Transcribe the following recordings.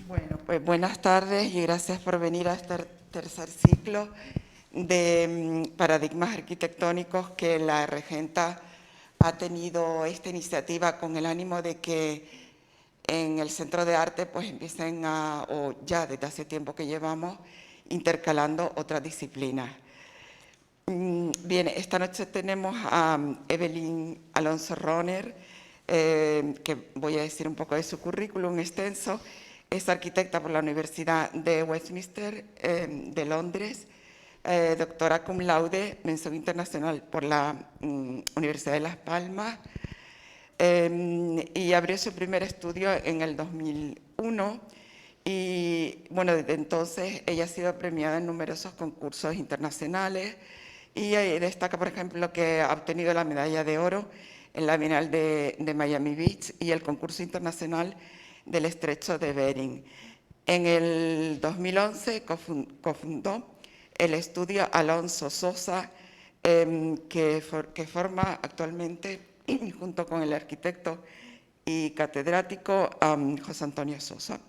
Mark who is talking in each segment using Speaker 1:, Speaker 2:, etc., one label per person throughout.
Speaker 1: Bueno, pues buenas tardes y gracias por venir a este tercer ciclo de paradigmas arquitectónicos que la regenta ha tenido esta iniciativa con el ánimo de que en el Centro de Arte pues empiecen o ya desde hace tiempo que llevamos, intercalando otras disciplinas. Bien, esta noche tenemos a Evelyn Alonso Roner, que voy a decir un poco de su currículum extenso. Es arquitecta por la Universidad de Westminster de Londres, doctora cum laude, mención internacional por la Universidad de Las Palmas, y abrió su primer estudio en el 2001 y bueno, desde entonces ella ha sido premiada en numerosos concursos internacionales y destaca, por ejemplo, que ha obtenido la medalla de oro en la Bienal de Miami Beach y el concurso internacional del Estrecho de Bering. En el 2011 cofundó el estudio Alonso Sosa, que forma actualmente, junto con el arquitecto y catedrático José Antonio Sosa.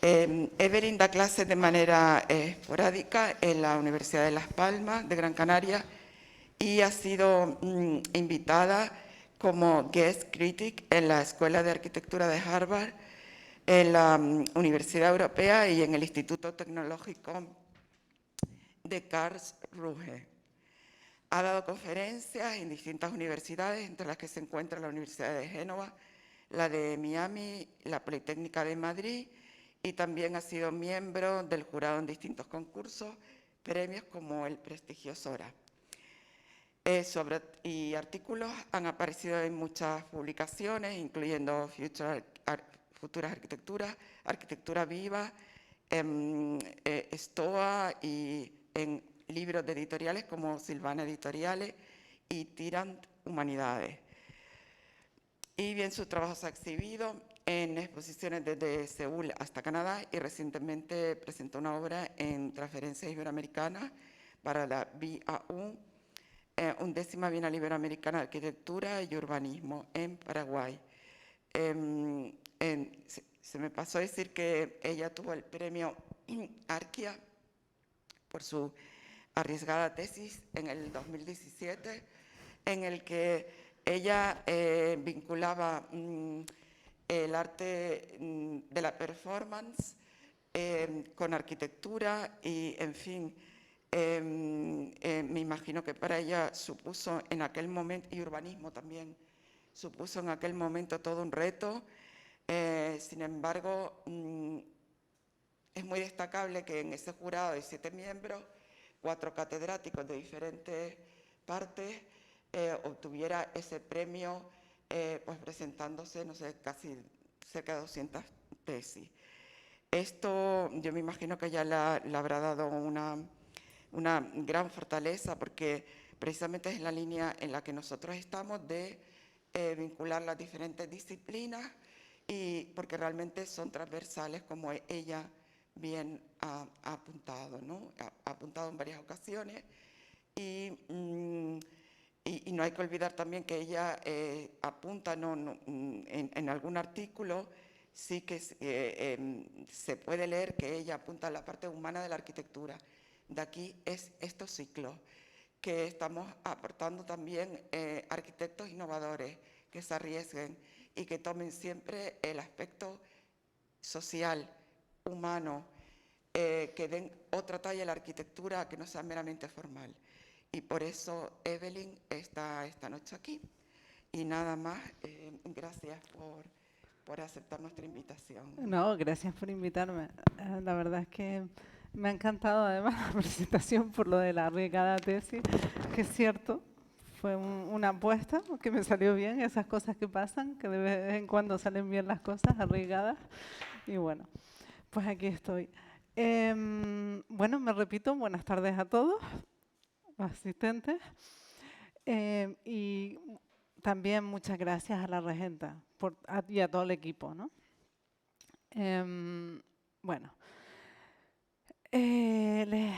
Speaker 1: Evelyn da clases de manera esporádica en la Universidad de Las Palmas de Gran Canaria y ha sido invitada como guest critic en la Escuela de Arquitectura de Harvard, en la Universidad Europea y en el Instituto Tecnológico de Karlsruhe. Ha dado conferencias en distintas universidades, entre las que se encuentra la Universidad de Génova, la de Miami, la Politécnica de Madrid, y también ha sido miembro del jurado en distintos concursos, premios como el prestigioso SORA. Y artículos han aparecido en muchas publicaciones, incluyendo Futuras Arquitecturas, Arquitectura Viva, STOA y en libros de editoriales como Silvana Editoriales y Tirant Humanidades. Y bien, su trabajo se ha exhibido en exposiciones desde Seúl hasta Canadá y recientemente presentó una obra en Transferencias Iberoamericanas para la BAU, 11ª Bienal Iberoamericana de Arquitectura y Urbanismo en Paraguay. Se me pasó a decir que ella tuvo el premio Arquia por su arriesgada tesis en el 2017, en el que ella vinculaba el arte de la performance con arquitectura y, en fin, me imagino que para ella supuso en aquel momento, y urbanismo también, supuso en aquel momento todo un reto. Sin embargo, es muy destacable que en ese jurado de 7 miembros, 4 catedráticos de diferentes partes, obtuviera ese premio, pues presentándose, no sé, casi cerca de 200 tesis. Esto yo me imagino que ya le habrá dado una gran fortaleza, porque precisamente es la línea en la que nosotros estamos de vincular las diferentes disciplinas, y porque realmente son transversales, como ella bien ha apuntado, ¿no? Ha apuntado en varias ocasiones, y no hay que olvidar también que ella apunta en algún artículo, sí que se puede leer que ella apunta a la parte humana de la arquitectura. De aquí es estos ciclos, que estamos aportando también arquitectos innovadores que se arriesguen y que tomen siempre el aspecto social, humano, que den otra talla a la arquitectura que no sea meramente formal. Y por eso Evelyn está esta noche aquí. Y nada más, gracias por aceptar nuestra invitación.
Speaker 2: No, gracias por invitarme. La verdad es que me ha encantado además la presentación por lo de la arriesgada tesis, que es cierto, fue una apuesta que me salió bien, esas cosas que pasan, que de vez en cuando salen bien las cosas arriesgadas. Y bueno, pues aquí estoy. Bueno, me repito, buenas tardes a todos, asistentes. Y también muchas gracias a la regenta y a todo el equipo, ¿no? Bueno, les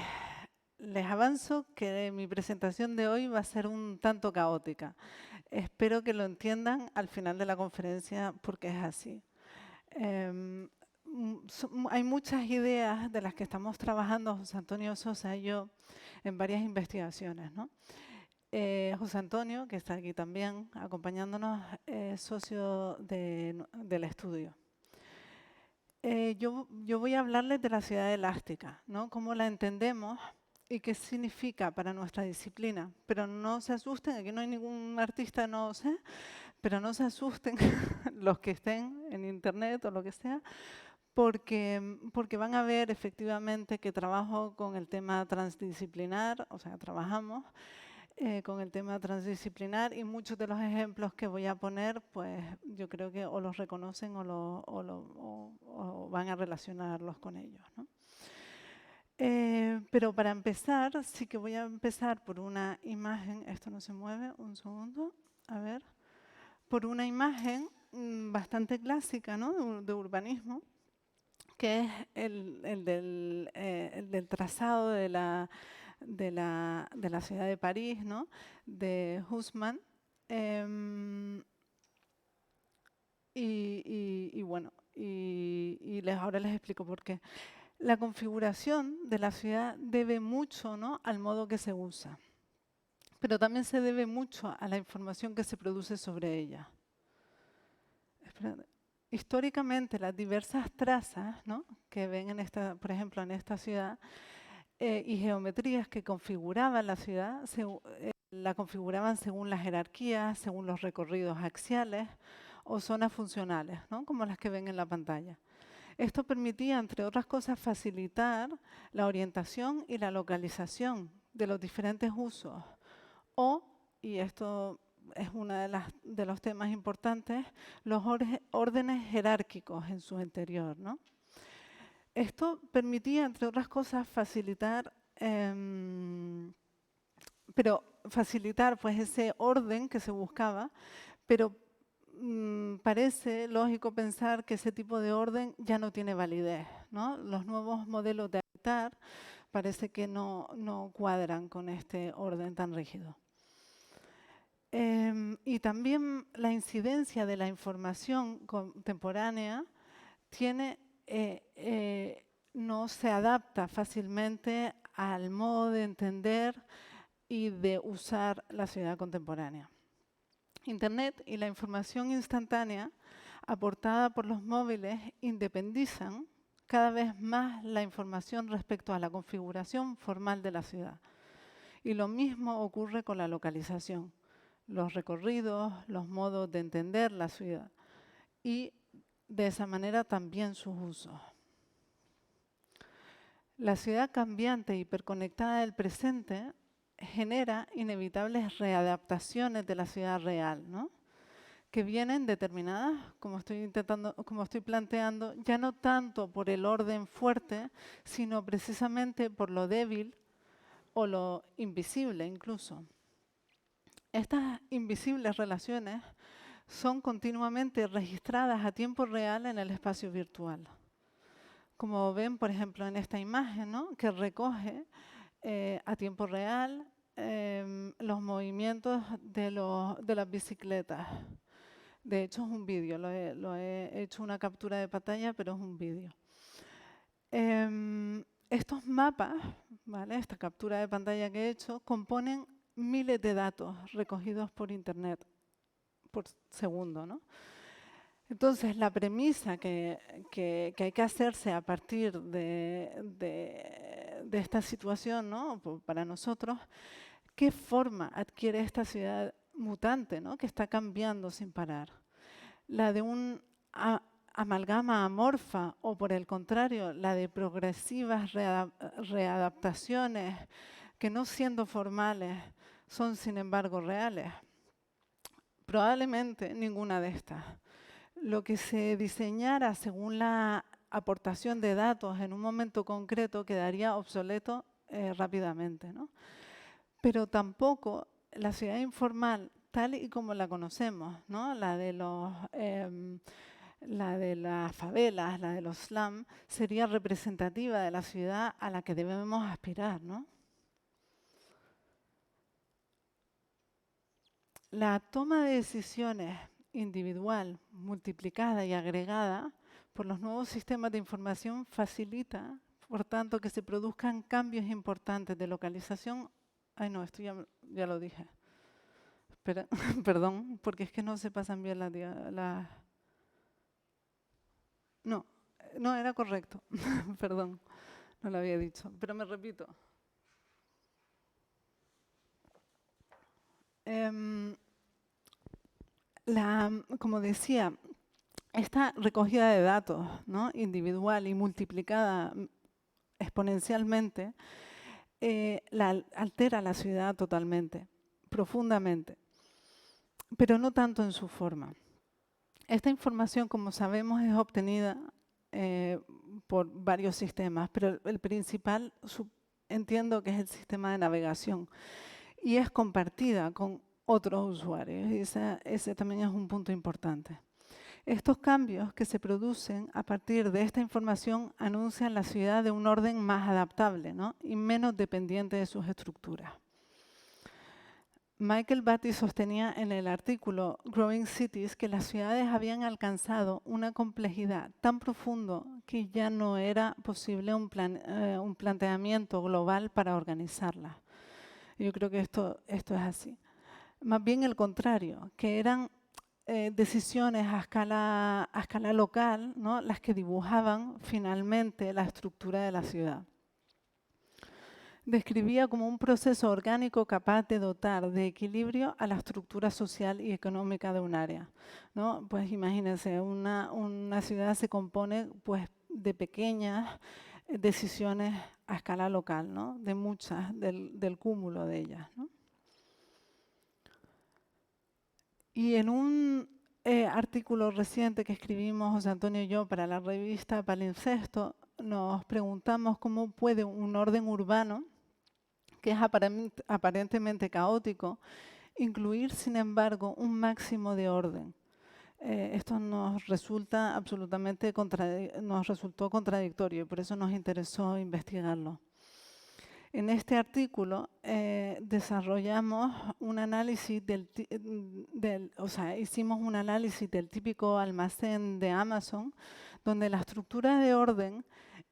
Speaker 2: avanzo que mi presentación de hoy va a ser un tanto caótica. Espero que lo entiendan al final de la conferencia, porque es así. hay muchas ideas de las que estamos trabajando José Antonio Sosa y yo en varias investigaciones, ¿no? José Antonio, que está aquí también acompañándonos, es socio del estudio. Yo voy a hablarles de la ciudad elástica, ¿no? Cómo la entendemos y qué significa para nuestra disciplina. Pero no se asusten, aquí no hay ningún artista, no sé, pero no se asusten los que estén en internet o lo que sea, porque van a ver efectivamente que trabajo con el tema transdisciplinar, o sea, trabajamos con el tema transdisciplinar y muchos de los ejemplos que voy a poner, pues yo creo que o los reconocen o van a relacionarlos con ellos, ¿no? Pero para empezar, sí que voy a empezar por una imagen, esto no se mueve, un segundo, a ver, por una imagen bastante clásica, ¿no? de urbanismo, que es el del trazado de la ciudad de París, ¿no? De Haussmann. Bueno, ahora les explico por qué. La configuración de la ciudad debe mucho, ¿no? al modo que se usa, pero también se debe mucho a la información que se produce sobre ella. Históricamente, las diversas trazas, ¿no? que ven por ejemplo, en esta ciudad, y geometrías que configuraban la ciudad, la configuraban según las jerarquías, según los recorridos axiales o zonas funcionales, ¿no? como las que ven en la pantalla. Esto permitía, entre otras cosas, facilitar la orientación y la localización de los diferentes usos. Y esto es uno de los temas importantes, los órdenes jerárquicos en su interior, ¿no? Esto permitía, entre otras cosas, facilitar pues, ese orden que se buscaba, pero parece lógico pensar que ese tipo de orden ya no tiene validez, ¿no? Los nuevos modelos de habitar parece que no cuadran con este orden tan rígido. Y también la incidencia de la información contemporánea no se adapta fácilmente al modo de entender y de usar la ciudad contemporánea. Internet y la información instantánea aportada por los móviles independizan cada vez más la información respecto a la configuración formal de la ciudad. Y lo mismo ocurre con la localización, los recorridos, los modos de entender la ciudad y de esa manera también sus usos. La ciudad cambiante y hiperconectada del presente genera inevitables readaptaciones de la ciudad real, ¿no? que vienen determinadas, como estoy planteando, ya no tanto por el orden fuerte, sino precisamente por lo débil o lo invisible incluso. Estas invisibles relaciones son continuamente registradas a tiempo real en el espacio virtual. Como ven, por ejemplo, en esta imagen, ¿no? que recoge a tiempo real los movimientos de las bicicletas. De hecho, es un vídeo, lo he hecho una captura de pantalla, pero es un vídeo. Estos mapas, ¿vale? esta captura de pantalla que he hecho, componen miles de datos recogidos por Internet por segundo, ¿no? Entonces, la premisa que hay que hacerse a partir de esta situación, ¿no? para nosotros, ¿qué forma adquiere esta ciudad mutante, ¿no? que está cambiando sin parar? ¿La de un amalgama amorfa o, por el contrario, la de progresivas readaptaciones que, no siendo formales, son sin embargo reales? Probablemente ninguna de estas. Lo que se diseñara según la aportación de datos en un momento concreto quedaría obsoleto rápidamente, ¿no? Pero tampoco la ciudad informal, tal y como la conocemos, ¿no? la de las favelas, la de los slums, sería representativa de la ciudad a la que debemos aspirar, ¿no? La toma de decisiones individual, multiplicada y agregada por los nuevos sistemas de información facilita, por tanto, que se produzcan cambios importantes de localización. Ay, no, esto ya lo dije. Espera, perdón, porque es que no se pasan bien las... No, no era correcto. Perdón, no lo había dicho, pero me repito. Como decía, esta recogida de datos, ¿no?, individual y multiplicada exponencialmente, altera la ciudad totalmente, profundamente, pero no tanto en su forma. Esta información, como sabemos, es obtenida por varios sistemas, pero el principal entiendo que es el sistema de navegación y es compartida con otros usuarios. Y ese también es un punto importante. Estos cambios que se producen a partir de esta información anuncian la ciudad de un orden más adaptable, ¿no?, y menos dependiente de sus estructuras. Michael Batty sostenía en el artículo Growing Cities que las ciudades habían alcanzado una complejidad tan profundo que ya no era posible un planteamiento global para organizarlas. Yo creo que esto es así. Más bien el contrario, que eran decisiones a escala local, ¿no?, las que dibujaban finalmente la estructura de la ciudad. Describía como un proceso orgánico capaz de dotar de equilibrio a la estructura social y económica de un área, ¿no? Pues imagínense, una ciudad se compone pues de pequeñas decisiones a escala local, ¿no?, de muchas, del cúmulo de ellas, ¿no? Y en un artículo reciente que escribimos José Antonio y yo para la revista Palimpsesto, nos preguntamos cómo puede un orden urbano, que es aparentemente caótico, incluir, sin embargo, un máximo de orden. Esto nos resultó contradictorio y por eso nos interesó investigarlo. En este artículo desarrollamos un análisis hicimos un análisis del típico almacén de Amazon, donde la estructura de orden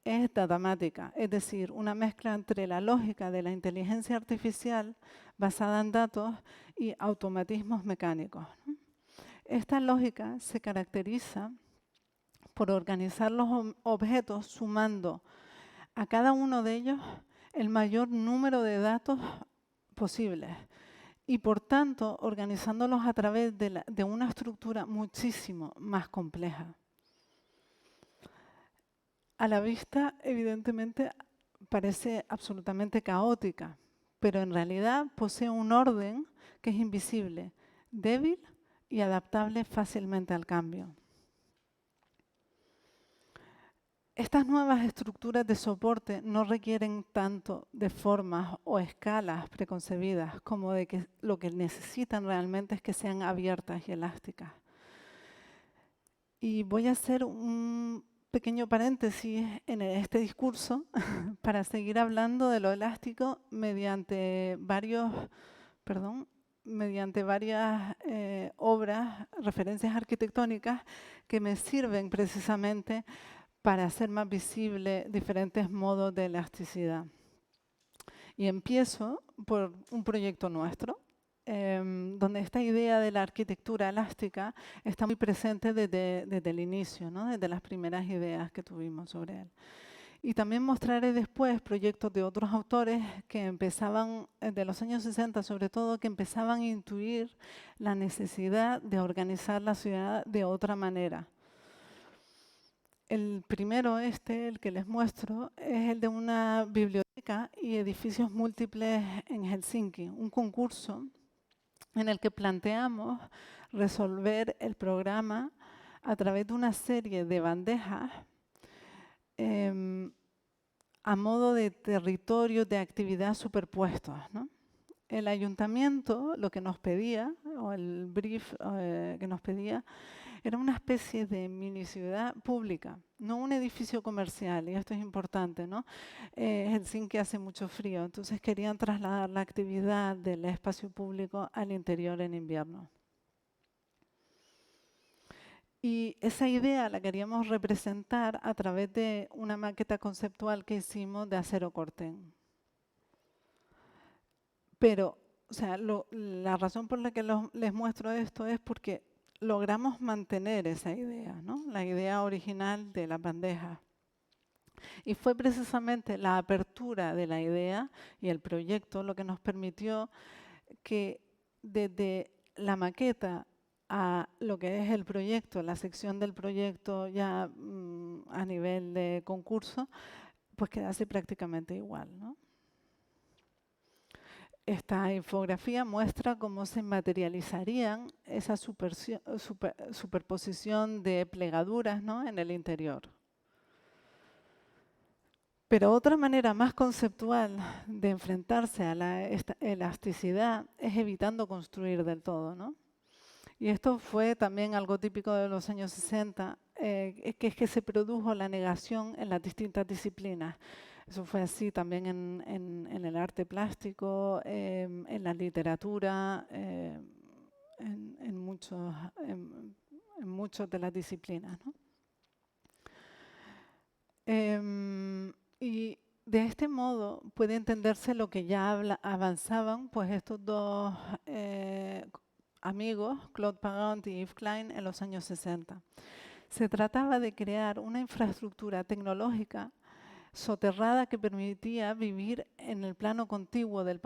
Speaker 2: es datamática, es decir, una mezcla entre la lógica de la inteligencia artificial basada en datos y automatismos mecánicos. Esta lógica se caracteriza por organizar los objetos sumando a cada uno de ellos el mayor número de datos posibles y, por tanto, organizándolos a través de una estructura muchísimo más compleja. A la vista, evidentemente, parece absolutamente caótica, pero en realidad posee un orden que es invisible, débil y adaptable fácilmente al cambio. Estas nuevas estructuras de soporte no requieren tanto de formas o escalas preconcebidas como de que lo que necesitan realmente es que sean abiertas y elásticas. Y voy a hacer un pequeño paréntesis en este discurso para seguir hablando de lo elástico mediante varias obras, referencias arquitectónicas que me sirven precisamente para hacer más visible diferentes modos de elasticidad. Y empiezo por un proyecto nuestro, donde esta idea de la arquitectura elástica está muy presente desde el inicio, ¿no?, desde las primeras ideas que tuvimos sobre él. Y también mostraré después proyectos de otros autores que empezaban, de los años 60 sobre todo, que empezaban a intuir la necesidad de organizar la ciudad de otra manera. El primero, el que les muestro, es el de una biblioteca y edificios múltiples en Helsinki, un concurso en el que planteamos resolver el programa a través de una serie de bandejas a modo de territorios de actividad superpuestos, ¿no? El ayuntamiento lo que nos pedía, o el brief que nos pedía, era una especie de mini ciudad pública, no un edificio comercial, y esto es importante, ¿no? Helsinki hace mucho frío, entonces querían trasladar la actividad del espacio público al interior en invierno. Y esa idea la queríamos representar a través de una maqueta conceptual que hicimos de acero corten. Pero, o sea, la razón por la que les muestro esto es porque logramos mantener esa idea, ¿no? La idea original de la bandeja. Y fue precisamente la apertura de la idea y el proyecto lo que nos permitió que desde la maqueta a lo que es el proyecto, la sección del proyecto ya a nivel de concurso, pues quedase prácticamente igual, ¿no? Esta infografía muestra cómo se materializarían esa superposición de plegaduras, ¿no?, en el interior. Pero otra manera más conceptual de enfrentarse a la elasticidad es evitando construir del todo, ¿no? Y esto fue también algo típico de los años 60, que es que se produjo la negación en las distintas disciplinas. Eso fue así también en el arte plástico, en la literatura, en muchas de las disciplinas, ¿no? Y de este modo puede entenderse lo que ya avanzaban pues estos dos amigos, Claude Parent y Yves Klein, en los años 60. Se trataba de crear una infraestructura tecnológica soterrada que permitía vivir en el plano continuo del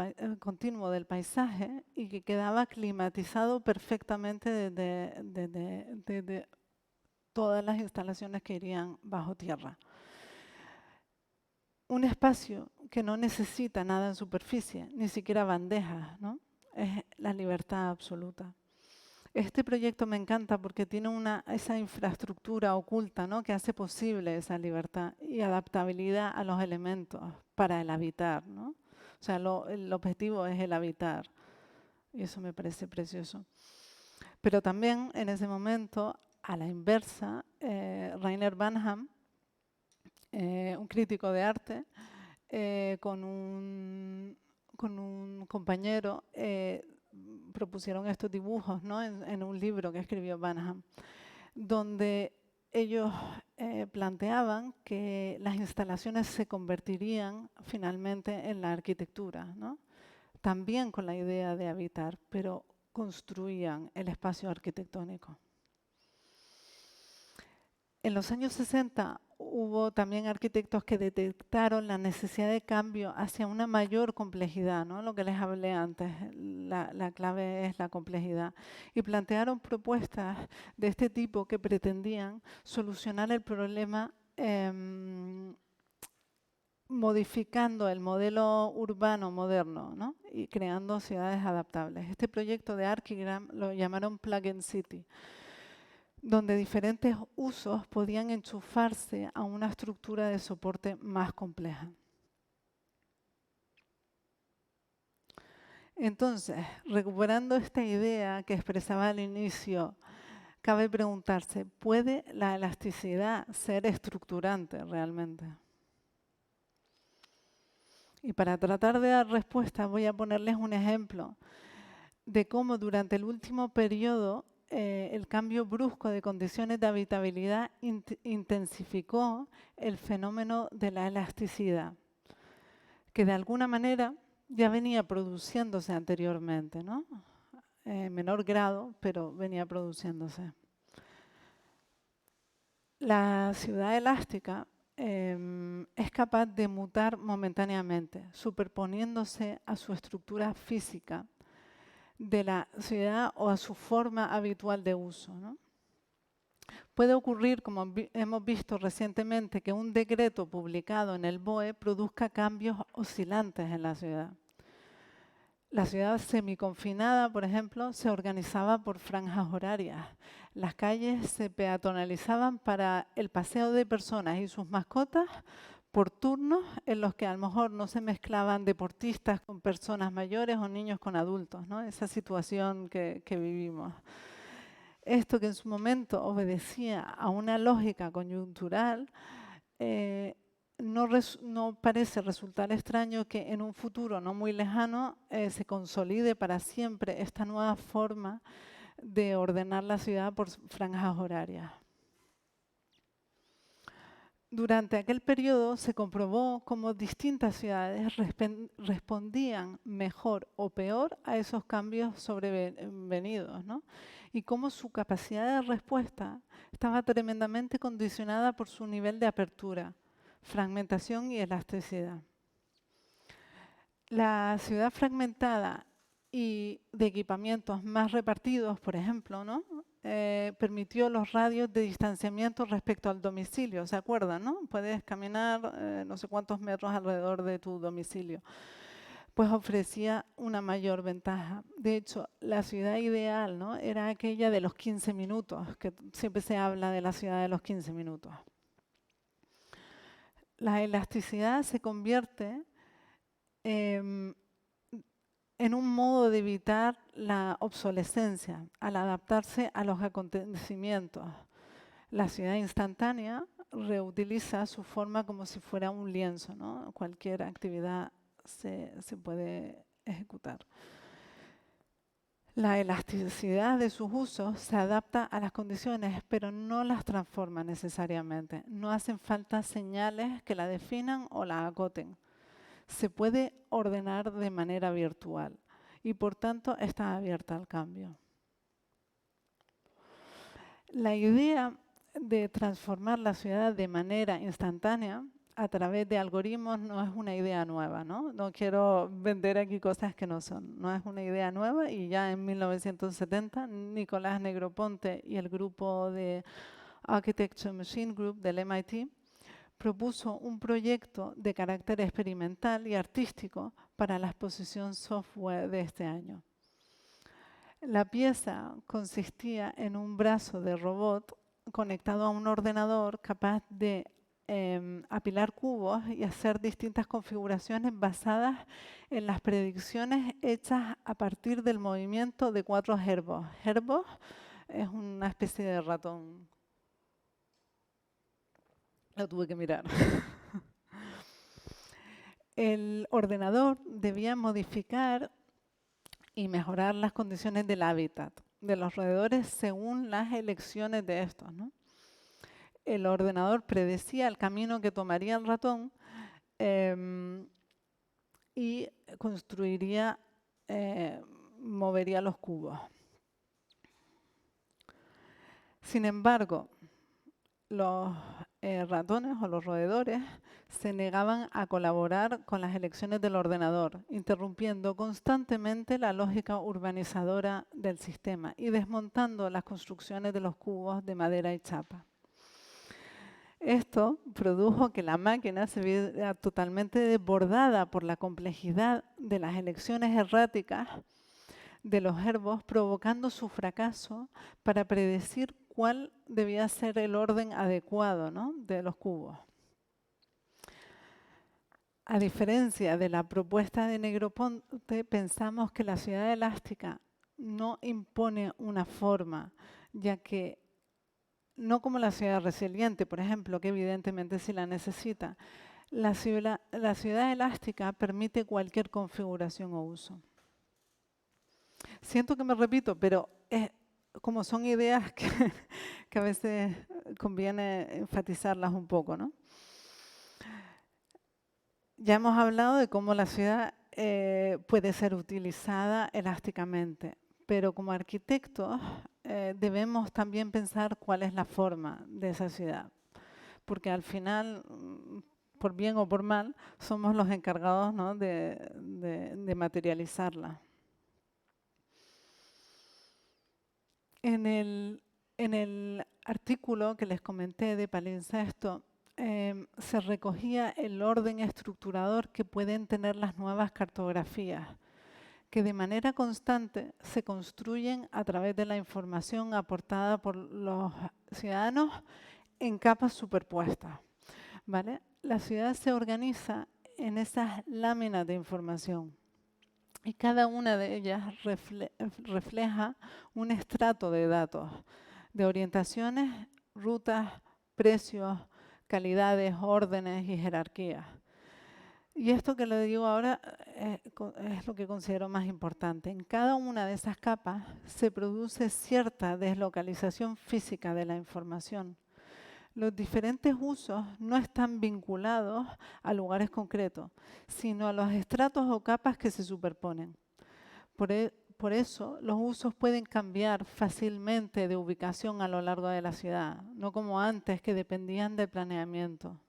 Speaker 2: paisaje y que quedaba climatizado perfectamente desde todas las instalaciones que irían bajo tierra. Un espacio que no necesita nada en superficie, ni siquiera bandejas, ¿no? Es la libertad absoluta. Este proyecto me encanta porque tiene esa infraestructura oculta, ¿no?, que hace posible esa libertad y adaptabilidad a los elementos para el habitar, ¿no? O sea, el objetivo es el habitar y eso me parece precioso. Pero también en ese momento, a la inversa, Rainer Banham, un crítico de arte, con un compañero, propusieron estos dibujos, ¿no?, en un libro que escribió Banham, donde ellos planteaban que las instalaciones se convertirían finalmente en la arquitectura, ¿no?, también con la idea de habitar, pero construían el espacio arquitectónico. En los años 60 hubo también arquitectos que detectaron la necesidad de cambio hacia una mayor complejidad, ¿no?, lo que les hablé antes, la clave es la complejidad, y plantearon propuestas de este tipo que pretendían solucionar el problema modificando el modelo urbano moderno, ¿no?, y creando ciudades adaptables. Este proyecto de Archigram lo llamaron Plug-in City, donde diferentes usos podían enchufarse a una estructura de soporte más compleja. Entonces, recuperando esta idea que expresaba al inicio, cabe preguntarse, ¿puede la elasticidad ser estructurante realmente? Y para tratar de dar respuesta voy a ponerles un ejemplo de cómo durante el último periodo el cambio brusco de condiciones de habitabilidad intensificó el fenómeno de la elasticidad, que de alguna manera ya venía produciéndose anteriormente, ¿no?, en menor grado, pero venía produciéndose. La ciudad elástica es capaz de mutar momentáneamente, superponiéndose a su estructura física de la ciudad o a su forma habitual de uso, ¿no? Puede ocurrir, como hemos visto recientemente, que un decreto publicado en el BOE produzca cambios oscilantes en la ciudad. La ciudad semiconfinada, por ejemplo, se organizaba por franjas horarias. Las calles se peatonalizaban para el paseo de personas y sus mascotas por turnos en los que a lo mejor no se mezclaban deportistas con personas mayores o niños con adultos, ¿no?, esa situación que vivimos. Esto que en su momento obedecía a una lógica coyuntural, no parece resultar extraño que en un futuro no muy lejano se consolide para siempre esta nueva forma de ordenar la ciudad por franjas horarias. Durante aquel periodo se comprobó cómo distintas ciudades respondían mejor o peor a esos cambios sobrevenidos, ¿no? Y cómo su capacidad de respuesta estaba tremendamente condicionada por su nivel de apertura, fragmentación y elasticidad. La ciudad fragmentada y de equipamientos más repartidos, por ejemplo, ¿no? Permitió los radios de distanciamiento respecto al domicilio, ¿se acuerdan, no? Puedes caminar no sé cuántos metros alrededor de tu domicilio. Pues ofrecía una mayor ventaja. De hecho, la ciudad ideal, ¿no? Era aquella de los 15 minutos, que siempre se habla de la ciudad de los 15 minutos. La elasticidad se convierte en un modo de evitar la obsolescencia al adaptarse a los acontecimientos. La ciudad instantánea reutiliza su forma como si fuera un lienzo, ¿no? Cualquier actividad se puede ejecutar. La elasticidad de sus usos se adapta a las condiciones, pero no las transforma necesariamente. No hacen falta señales que la definan o la acoten. Se puede ordenar de manera virtual y por tanto está abierta al cambio. La idea de transformar la ciudad de manera instantánea a través de algoritmos no es una idea nueva, ¿no? No quiero vender aquí cosas que no son. No es una idea nueva y ya en 1970 Nicolás Negroponte y el grupo de Architecture Machine Group del MIT propuso un proyecto de carácter experimental y artístico para la exposición software de este año. La pieza consistía en un brazo de robot conectado a un ordenador capaz de apilar cubos y hacer distintas configuraciones basadas en las predicciones hechas a partir del movimiento de 4 gerbos. Gerbos es una especie de ratón. Lo tuve que mirar. El ordenador debía modificar y mejorar las condiciones del hábitat de los roedores según las elecciones de estos, ¿no? El ordenador predecía el camino que tomaría el ratón y construiría, movería los cubos. Sin embargo, los ratones o los roedores se negaban a colaborar con las elecciones del ordenador, interrumpiendo constantemente la lógica urbanizadora del sistema y desmontando las construcciones de los cubos de madera y chapa. Esto produjo que la máquina se viera totalmente desbordada por la complejidad de las elecciones erráticas de los gerbos, provocando su fracaso para predecir cuál debía ser el orden adecuado, ¿no? De los cubos. A diferencia de la propuesta de Negroponte, pensamos que la ciudad elástica no impone una forma, ya que no como la ciudad resiliente, por ejemplo, que evidentemente sí la necesita. La ciudad elástica permite cualquier configuración o uso. Siento que me repito, pero como son ideas que a veces conviene enfatizarlas un poco, ¿no? Ya hemos hablado de cómo la ciudad puede ser utilizada elásticamente, pero como arquitectos debemos también pensar cuál es la forma de esa ciudad, porque al final, por bien o por mal, somos los encargados, ¿no? de materializarla. En el artículo que les comenté de Palincesto, se recogía el orden estructurador que pueden tener las nuevas cartografías, que de manera constante se construyen a través de la información aportada por los ciudadanos en capas superpuestas, ¿vale? La ciudad se organiza en esas láminas de información y cada una de ellas refleja un estrato de datos, de orientaciones, rutas, precios, calidades, órdenes y jerarquías. Y esto que le digo ahora es lo que considero más importante. En cada una de esas capas se produce cierta deslocalización física de la información. Los diferentes usos no están vinculados a lugares concretos, sino a los estratos o capas que se superponen. Por eso, los usos pueden cambiar fácilmente de ubicación a lo largo de la ciudad, no como antes, que dependían del planeamiento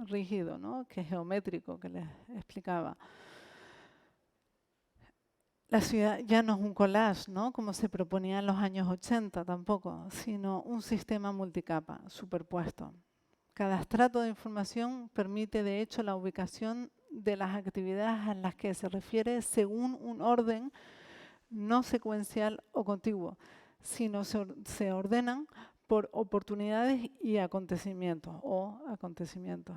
Speaker 2: rígido, ¿no? Que es geométrico, que les explicaba. La ciudad ya no es un collage, ¿no? Como se proponía en los años 80 tampoco, sino un sistema multicapa, superpuesto. Cada estrato de información permite, de hecho, la ubicación de las actividades a las que se refiere según un orden no secuencial o contiguo, sino se ordenan por oportunidades y acontecimientos o acontecimientos.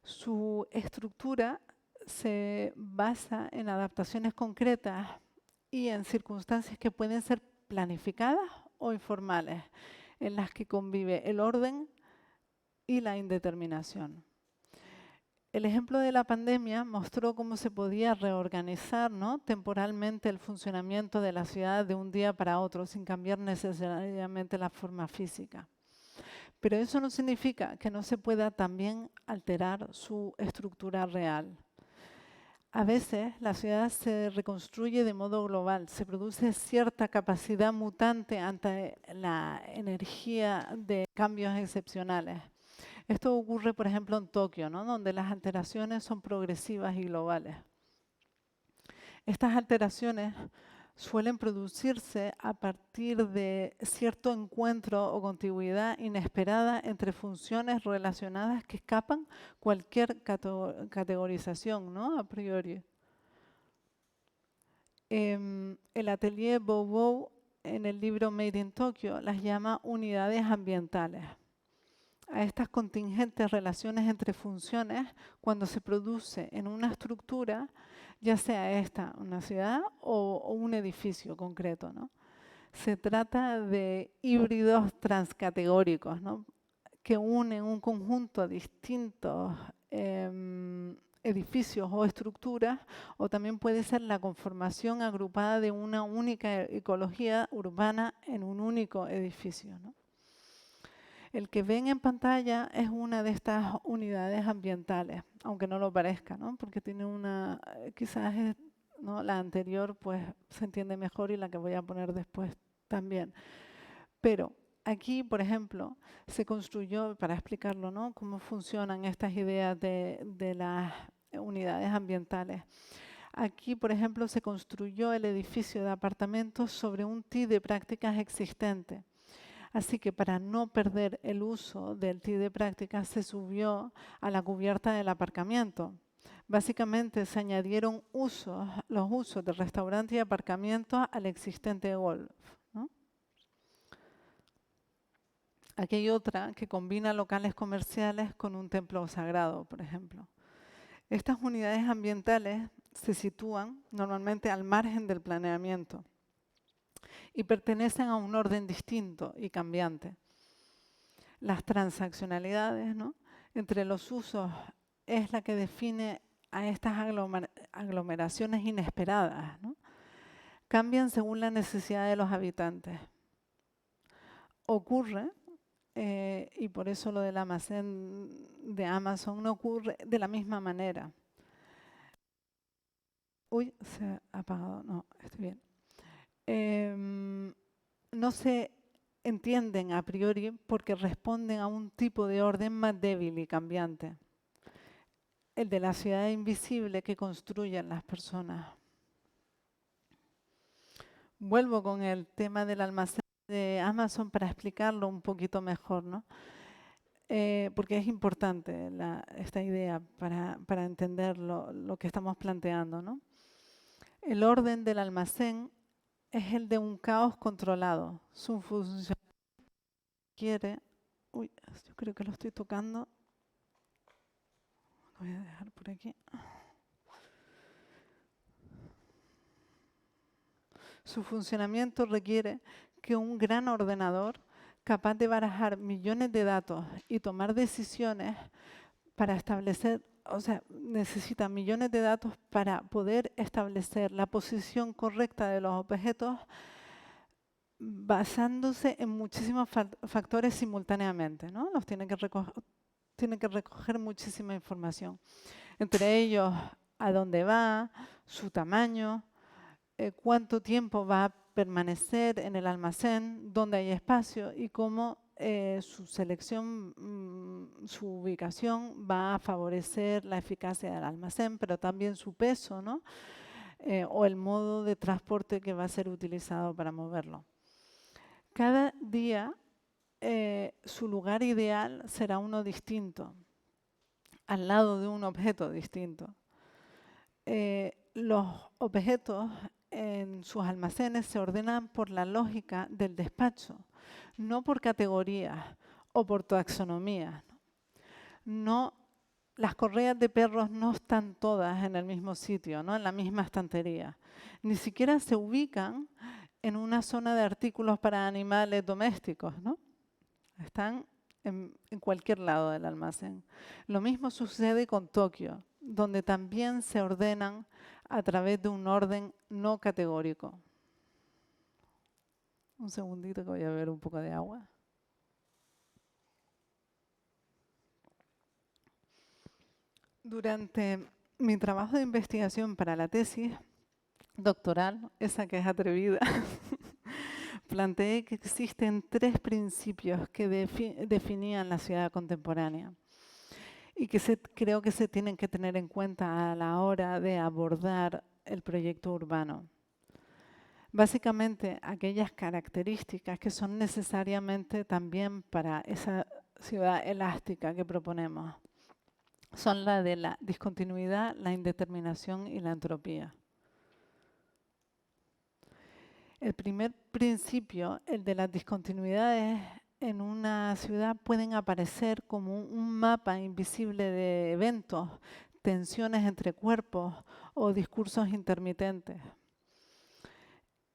Speaker 2: Su estructura se basa en adaptaciones concretas y en circunstancias que pueden ser planificadas o informales, en las que convive el orden y la indeterminación. El ejemplo de la pandemia mostró cómo se podía reorganizar, ¿no?, temporalmente el funcionamiento de la ciudad de un día para otro, sin cambiar necesariamente la forma física. Pero eso no significa que no se pueda también alterar su estructura real. A veces la ciudad se reconstruye de modo global, se produce cierta capacidad mutante ante la energía de cambios excepcionales. Esto ocurre, por ejemplo, en Tokio, ¿no?, donde las alteraciones son progresivas y globales. Estas alteraciones suelen producirse a partir de cierto encuentro o contigüidad inesperada entre funciones relacionadas que escapan cualquier categorización, ¿no?, a priori. El atelier Bow en el libro Made in Tokyo las llama unidades ambientales. A estas contingentes relaciones entre funciones cuando se produce en una estructura, ya sea esta una ciudad o un edificio concreto, ¿no? Se trata de híbridos transcategóricos, ¿no?, que unen un conjunto de distintos edificios o estructuras, o también puede ser la conformación agrupada de una única ecología urbana en un único edificio, ¿no? El que ven en pantalla es una de estas unidades ambientales, aunque no lo parezca, ¿no?, porque tiene una, quizás ¿no?, la anterior pues se entiende mejor y la que voy a poner después también. Pero aquí, por ejemplo, se construyó, para explicarlo, ¿no?, cómo funcionan estas ideas de las unidades ambientales. Aquí, por ejemplo, se construyó el edificio de apartamentos sobre un TI de prácticas existente. Así que para no perder el uso del TI de prácticas se subió a la cubierta del aparcamiento. Básicamente se añadieron los usos de restaurante y aparcamiento al existente golf, ¿no? Aquí hay otra que combina locales comerciales con un templo sagrado, por ejemplo. Estas unidades ambientales se sitúan normalmente al margen del planeamiento y pertenecen a un orden distinto y cambiante. Las transaccionalidades, ¿no?, entre los usos es la que define a estas aglomeraciones inesperadas, ¿no? Cambian según la necesidad de los habitantes. Ocurre, y por eso lo del almacén de Amazon no ocurre de la misma manera. Uy, se ha apagado, no, estoy bien. No se entienden a priori porque responden a un tipo de orden más débil y cambiante, el de la ciudad invisible que construyen las personas. Vuelvo con el tema del almacén de Amazon para explicarlo un poquito mejor, ¿no? Porque es importante esta idea para entender lo que estamos planteando, ¿no? El orden del almacén es el de un caos controlado. Su función quiere... Uy, yo creo que lo estoy tocando. Lo voy a dejar por aquí. Su funcionamiento requiere que un gran ordenador capaz de barajar millones de datos y tomar decisiones para establecer o sea, necesita millones de datos para poder establecer la posición correcta de los objetos basándose en muchísimos factores simultáneamente, ¿no? Tiene que recoger muchísima información. Entre ellos, a dónde va, su tamaño, cuánto tiempo va a permanecer en el almacén, dónde hay espacio y cómo su selección, su ubicación va a favorecer la eficacia del almacén, pero también su peso, ¿no? O el modo de transporte que va a ser utilizado para moverlo. Cada día su lugar ideal será uno distinto, al lado de un objeto distinto. Los objetos en sus almacenes se ordenan por la lógica del despacho, no por categorías o por taxonomía. Las correas de perros no están todas en el mismo sitio, ¿no? En la misma estantería. Ni siquiera se ubican en una zona de artículos para animales domésticos, ¿no? Están en cualquier lado del almacén. Lo mismo sucede con Tokio, donde también se ordenan a través de un orden no categórico. Un segundito que voy a beber un poco de agua. Durante mi trabajo de investigación para la tesis doctoral, esa que es atrevida, planteé que existen 3 principios que definían la ciudad contemporánea y que creo que se tienen que tener en cuenta a la hora de abordar el proyecto urbano. Básicamente, aquellas características que son necesariamente también para esa ciudad elástica que proponemos son la de la discontinuidad, la indeterminación y la entropía. El primer principio, el de las discontinuidades en una ciudad, pueden aparecer como un mapa invisible de eventos, tensiones entre cuerpos o discursos intermitentes.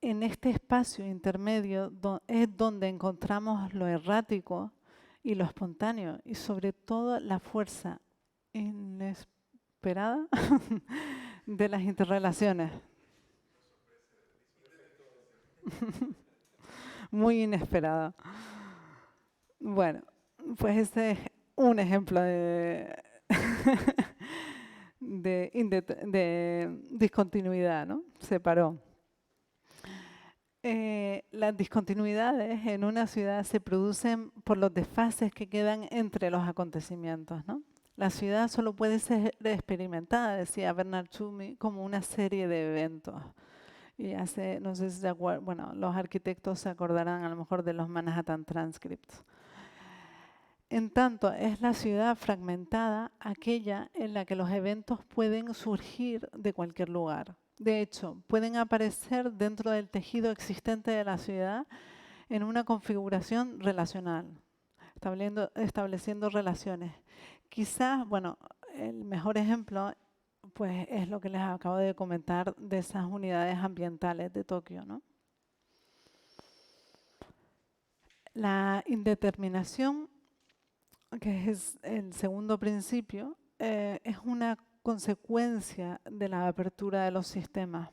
Speaker 2: En este espacio intermedio es donde encontramos lo errático y lo espontáneo y sobre todo la fuerza inesperada de las interrelaciones. Muy inesperada. Bueno, pues ese es un ejemplo de, de discontinuidad, ¿no? Se paró. Las discontinuidades en una ciudad se producen por los desfases que quedan entre los acontecimientos, ¿no? La ciudad solo puede ser experimentada, decía Bernard Tschumi, como una serie de eventos. Y no sé si se acuerdan, bueno, los arquitectos se acordarán a lo mejor de los Manhattan Transcripts. En tanto, es la ciudad fragmentada aquella en la que los eventos pueden surgir de cualquier lugar. De hecho, pueden aparecer dentro del tejido existente de la ciudad en una configuración relacional, estableciendo relaciones. Quizás, bueno, el mejor ejemplo pues es lo que les acabo de comentar de esas unidades ambientales de Tokio, ¿no? La indeterminación, que es el segundo principio, es una consecuencia de la apertura de los sistemas.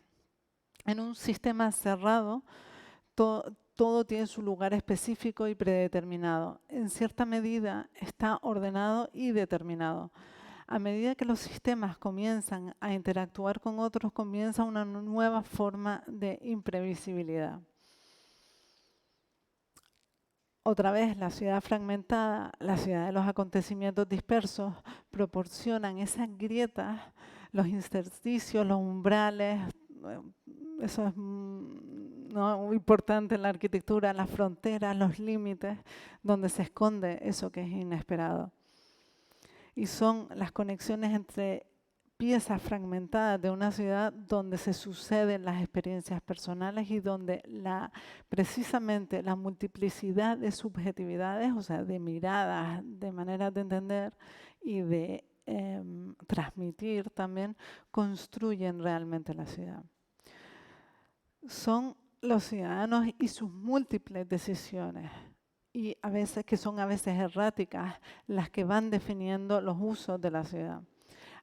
Speaker 2: En un sistema cerrado, todo tiene su lugar específico y predeterminado. En cierta medida está ordenado y determinado. A medida que los sistemas comienzan a interactuar con otros, comienza una nueva forma de imprevisibilidad. Otra vez, la ciudad fragmentada, la ciudad de los acontecimientos dispersos, proporcionan esas grietas, los intersticios, los umbrales, eso es muy importante en la arquitectura, las fronteras, los límites, donde se esconde eso que es inesperado. Y son las conexiones entre piezas fragmentadas de una ciudad donde se suceden las experiencias personales y donde precisamente la multiplicidad de subjetividades, o sea, de miradas, de maneras de entender y de transmitir también, construyen realmente la ciudad. Son los ciudadanos y sus múltiples decisiones, y a veces que son a veces erráticas, las que van definiendo los usos de la ciudad.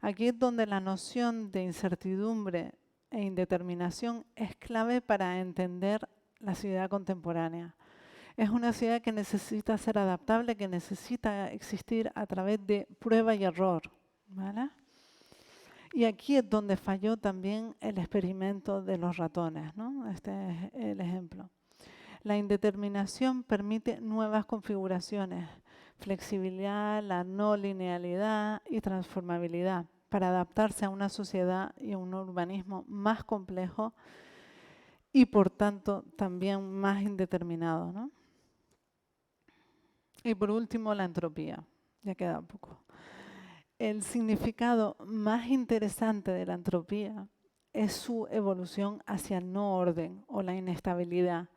Speaker 2: Aquí es donde la noción de incertidumbre e indeterminación es clave para entender la ciudad contemporánea. Es una ciudad que necesita ser adaptable, que necesita existir a través de prueba y error, ¿vale? Y aquí es donde falló también el experimento de los ratones, ¿no? Este es el ejemplo. La indeterminación permite nuevas configuraciones, flexibilidad, la no linealidad y transformabilidad para adaptarse a una sociedad y a un urbanismo más complejo y por tanto también más indeterminado, ¿no? Y por último, la entropía. Ya queda poco. El significado más interesante de la entropía es su evolución hacia el no orden o la inestabilidad,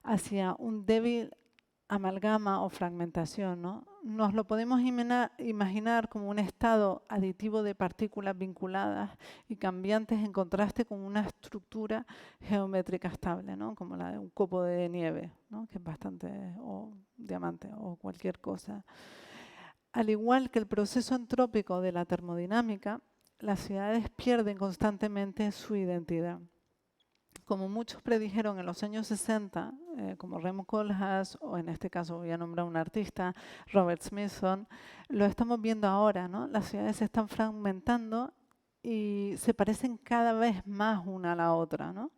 Speaker 2: hacia un débil amalgama o fragmentación, ¿no? Nos lo podemos imaginar como un estado aditivo de partículas vinculadas y cambiantes en contraste con una estructura geométrica estable, ¿no? Como la de un copo de nieve, ¿no? Que es bastante, o diamante o cualquier cosa. Al igual que el proceso entrópico de la termodinámica, las ciudades pierden constantemente su identidad. Como muchos predijeron en los años 60, como Remo Koolhaas, o en este caso voy a nombrar un artista, Robert Smithson, lo estamos viendo ahora, ¿no? Las ciudades se están fragmentando y se parecen cada vez más una a la otra, ¿no?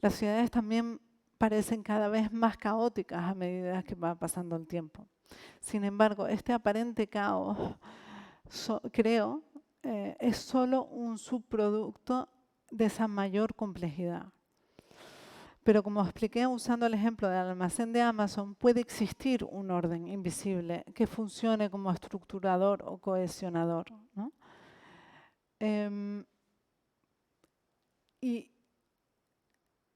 Speaker 2: Las ciudades también parecen cada vez más caóticas a medida que va pasando el tiempo. Sin embargo, este aparente caos, creo, es solo un subproducto de esa mayor complejidad. Pero como expliqué usando el ejemplo del almacén de Amazon, puede existir un orden invisible que funcione como estructurador o cohesionador, ¿no? Y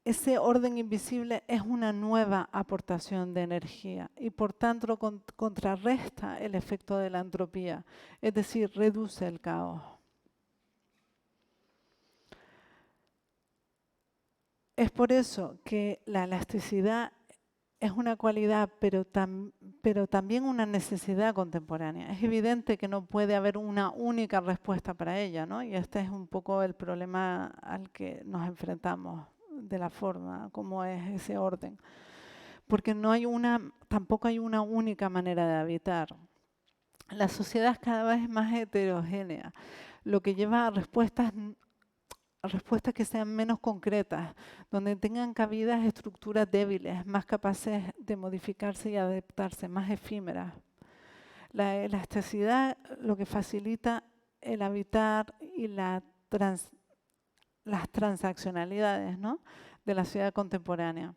Speaker 2: ese orden invisible es una nueva aportación de energía y por tanto contrarresta el efecto de la entropía, es decir, reduce el caos. Es por eso que la elasticidad es una cualidad, pero también una necesidad contemporánea. Es evidente que no puede haber una única respuesta para ella, ¿no? Y este es un poco el problema al que nos enfrentamos de la forma, cómo es ese orden. Porque tampoco hay una única manera de habitar. La sociedad es cada vez más heterogénea, lo que lleva a respuestas que sean menos concretas, donde tengan cabidas estructuras débiles, más capaces de modificarse y adaptarse, más efímeras. La elasticidad lo que facilita el habitar y las transaccionalidades, ¿no? De la ciudad contemporánea.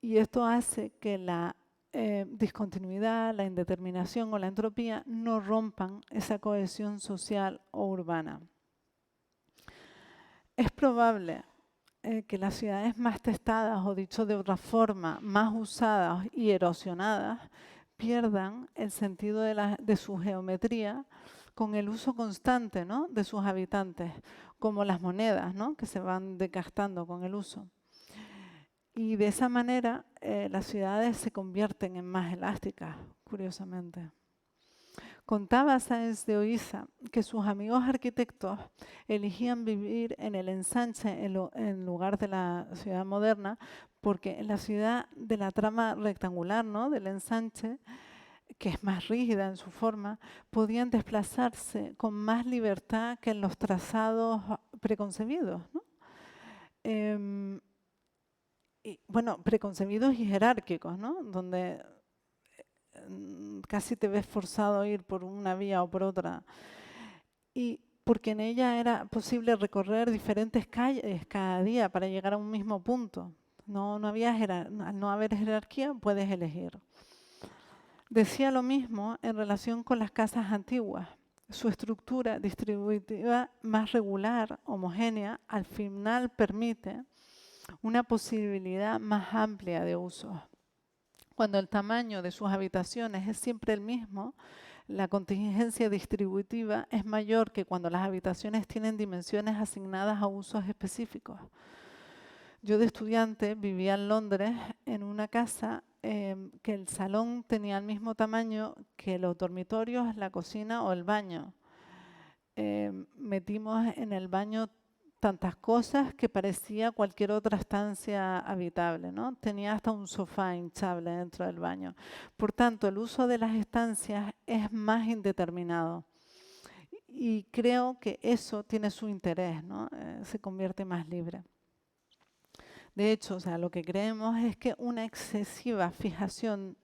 Speaker 2: Y esto hace que la discontinuidad, la indeterminación o la entropía no rompan esa cohesión social o urbana. Es probable que las ciudades más testadas, o dicho de otra forma, más usadas y erosionadas, pierdan el sentido de su geometría con el uso constante, ¿no? De sus habitantes, como las monedas, ¿no? Que se van desgastando con el uso. Y de esa manera las ciudades se convierten en más elásticas, curiosamente. Contaba Sáenz de Oiza que sus amigos arquitectos elegían vivir en el ensanche en lugar de la ciudad moderna, porque en la ciudad de la trama rectangular, ¿no? Del ensanche, que es más rígida en su forma, podían desplazarse con más libertad que en los trazados preconcebidos, ¿no? Preconcebidos y jerárquicos, ¿no? Donde casi te ves forzado a ir por una vía o por otra. Y porque en ella era posible recorrer diferentes calles cada día para llegar a un mismo punto. Al no haber jerarquía, puedes elegir. Decía lo mismo en relación con las casas antiguas. Su estructura distributiva más regular, homogénea, al final permite una posibilidad más amplia de uso. Cuando el tamaño de sus habitaciones es siempre el mismo, la contingencia distributiva es mayor que cuando las habitaciones tienen dimensiones asignadas a usos específicos. Yo de estudiante vivía en Londres en una casa que el salón tenía el mismo tamaño que los dormitorios, la cocina o el baño. metimos en el baño tantas cosas que parecía cualquier otra estancia habitable, ¿no? Tenía hasta un sofá hinchable dentro del baño. Por tanto, el uso de las estancias es más indeterminado. Y creo que eso tiene su interés, ¿no? Se convierte más libre. De hecho, o sea, lo que creemos es que una excesiva fijación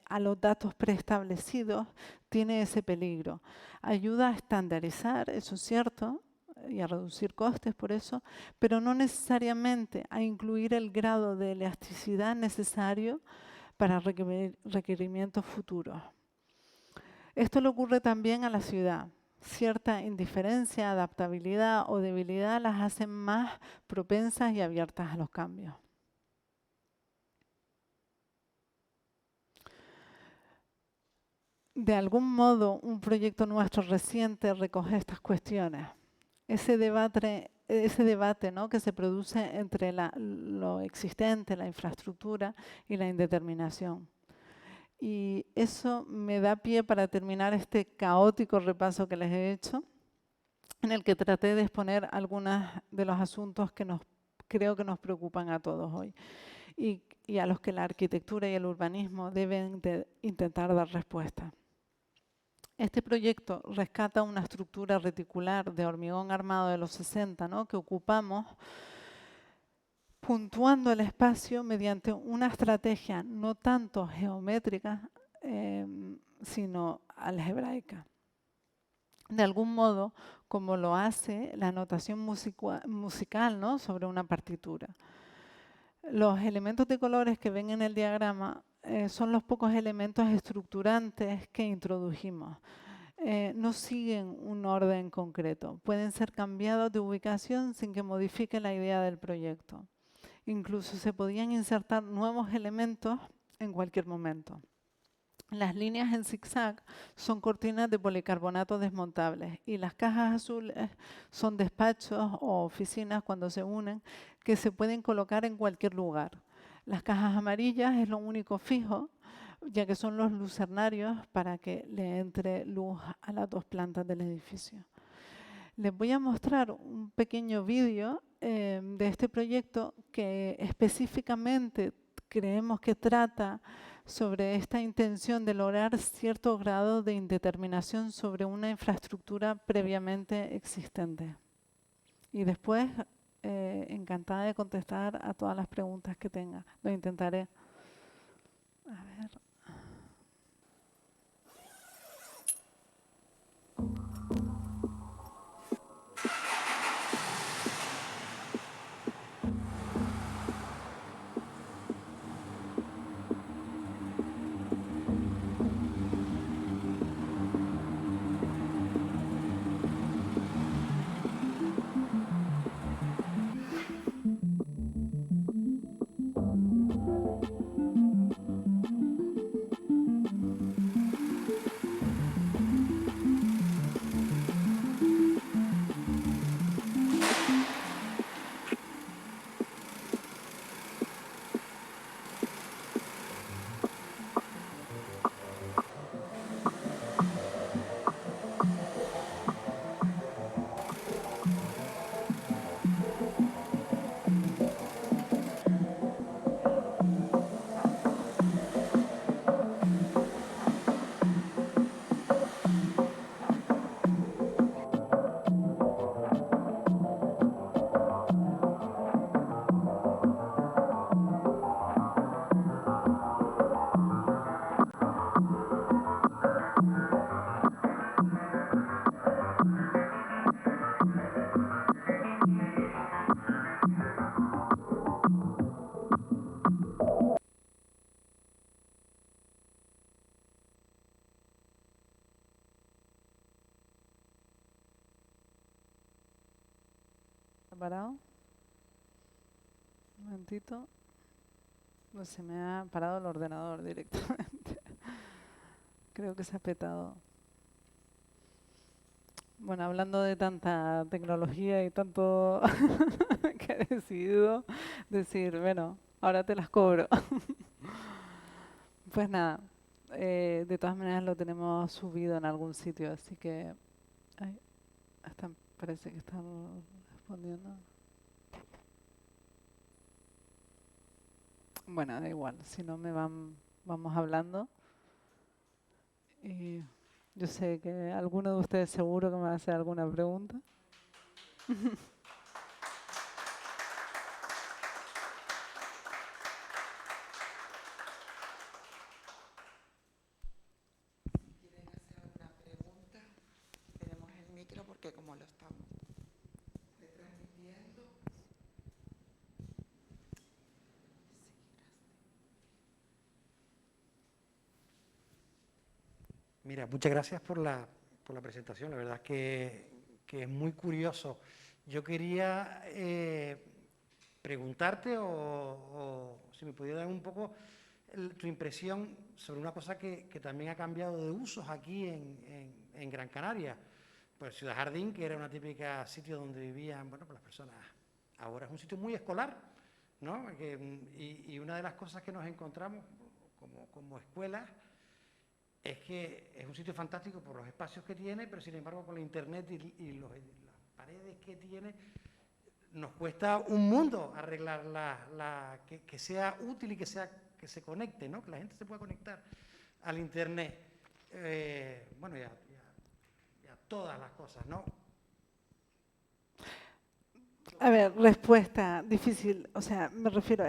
Speaker 2: a los datos preestablecidos tiene ese peligro. Ayuda a estandarizar, eso es cierto, y a reducir costes por eso, pero no necesariamente a incluir el grado de elasticidad necesario para requerimientos futuros. Esto le ocurre también a la ciudad. Cierta indiferencia, adaptabilidad o debilidad las hacen más propensas y abiertas a los cambios. De algún modo, un proyecto nuestro reciente recoge estas cuestiones. Ese debate, ¿no?, que se produce entre lo existente, la infraestructura y la indeterminación. Y eso me da pie para terminar este caótico repaso que les he hecho, en el que traté de exponer algunos de los asuntos que creo que nos preocupan a todos hoy y a los que la arquitectura y el urbanismo deben de intentar dar respuesta. Este proyecto rescata una estructura reticular de hormigón armado de los 60, ¿no?, que ocupamos puntuando el espacio mediante una estrategia no tanto geométrica, sino algebraica. De algún modo, como lo hace la notación musical, ¿no?, sobre una partitura. Los elementos de colores que ven en el diagrama son los pocos elementos estructurantes que introdujimos. No siguen un orden concreto. Pueden ser cambiados de ubicación sin que modifique la idea del proyecto. Incluso se podían insertar nuevos elementos en cualquier momento. Las líneas en zigzag son cortinas de policarbonato desmontables y las cajas azules son despachos o oficinas cuando se unen que se pueden colocar en cualquier lugar. Las cajas amarillas es lo único fijo, ya que son los lucernarios para que le entre luz a las dos plantas del edificio. Les voy a mostrar un pequeño vídeo de este proyecto que específicamente creemos que trata sobre esta intención de lograr cierto grado de indeterminación sobre una infraestructura previamente existente. Y después, encantada de contestar a todas las preguntas que tenga. Lo intentaré. A ver. ¿Parado? Un momentito. No, se me ha parado el ordenador directamente. Creo que se ha petado. Bueno, hablando de tanta tecnología y tanto que he decidido decir, bueno, ahora te las cobro. Pues nada, de todas maneras lo tenemos subido en algún sitio, así que Ay, parece que están respondiendo. Bueno, da igual, si no vamos hablando. Y yo sé que alguno de ustedes seguro que me va a hacer alguna pregunta.
Speaker 1: ¿Quieren hacer alguna pregunta? Tenemos el micro porque como lo estamos retransmitiendo.
Speaker 3: Mira, muchas gracias por la presentación, la verdad es que es muy curioso. Yo quería preguntarte o si me pudiera dar un poco tu impresión sobre una cosa que también ha cambiado de usos aquí en Gran Canaria. Pues Ciudad Jardín, que era una típica sitio donde vivían, bueno, pues las personas, ahora es un sitio muy escolar, ¿no? Y una de las cosas que nos encontramos como escuelas es que es un sitio fantástico por los espacios que tiene, pero sin embargo con la internet y las paredes que tiene, nos cuesta un mundo arreglar que sea útil y que se conecte, ¿no? Que la gente se pueda conectar al internet. Bueno, ya todas las cosas, ¿no?
Speaker 2: A ver, respuesta difícil. O sea, me refiero,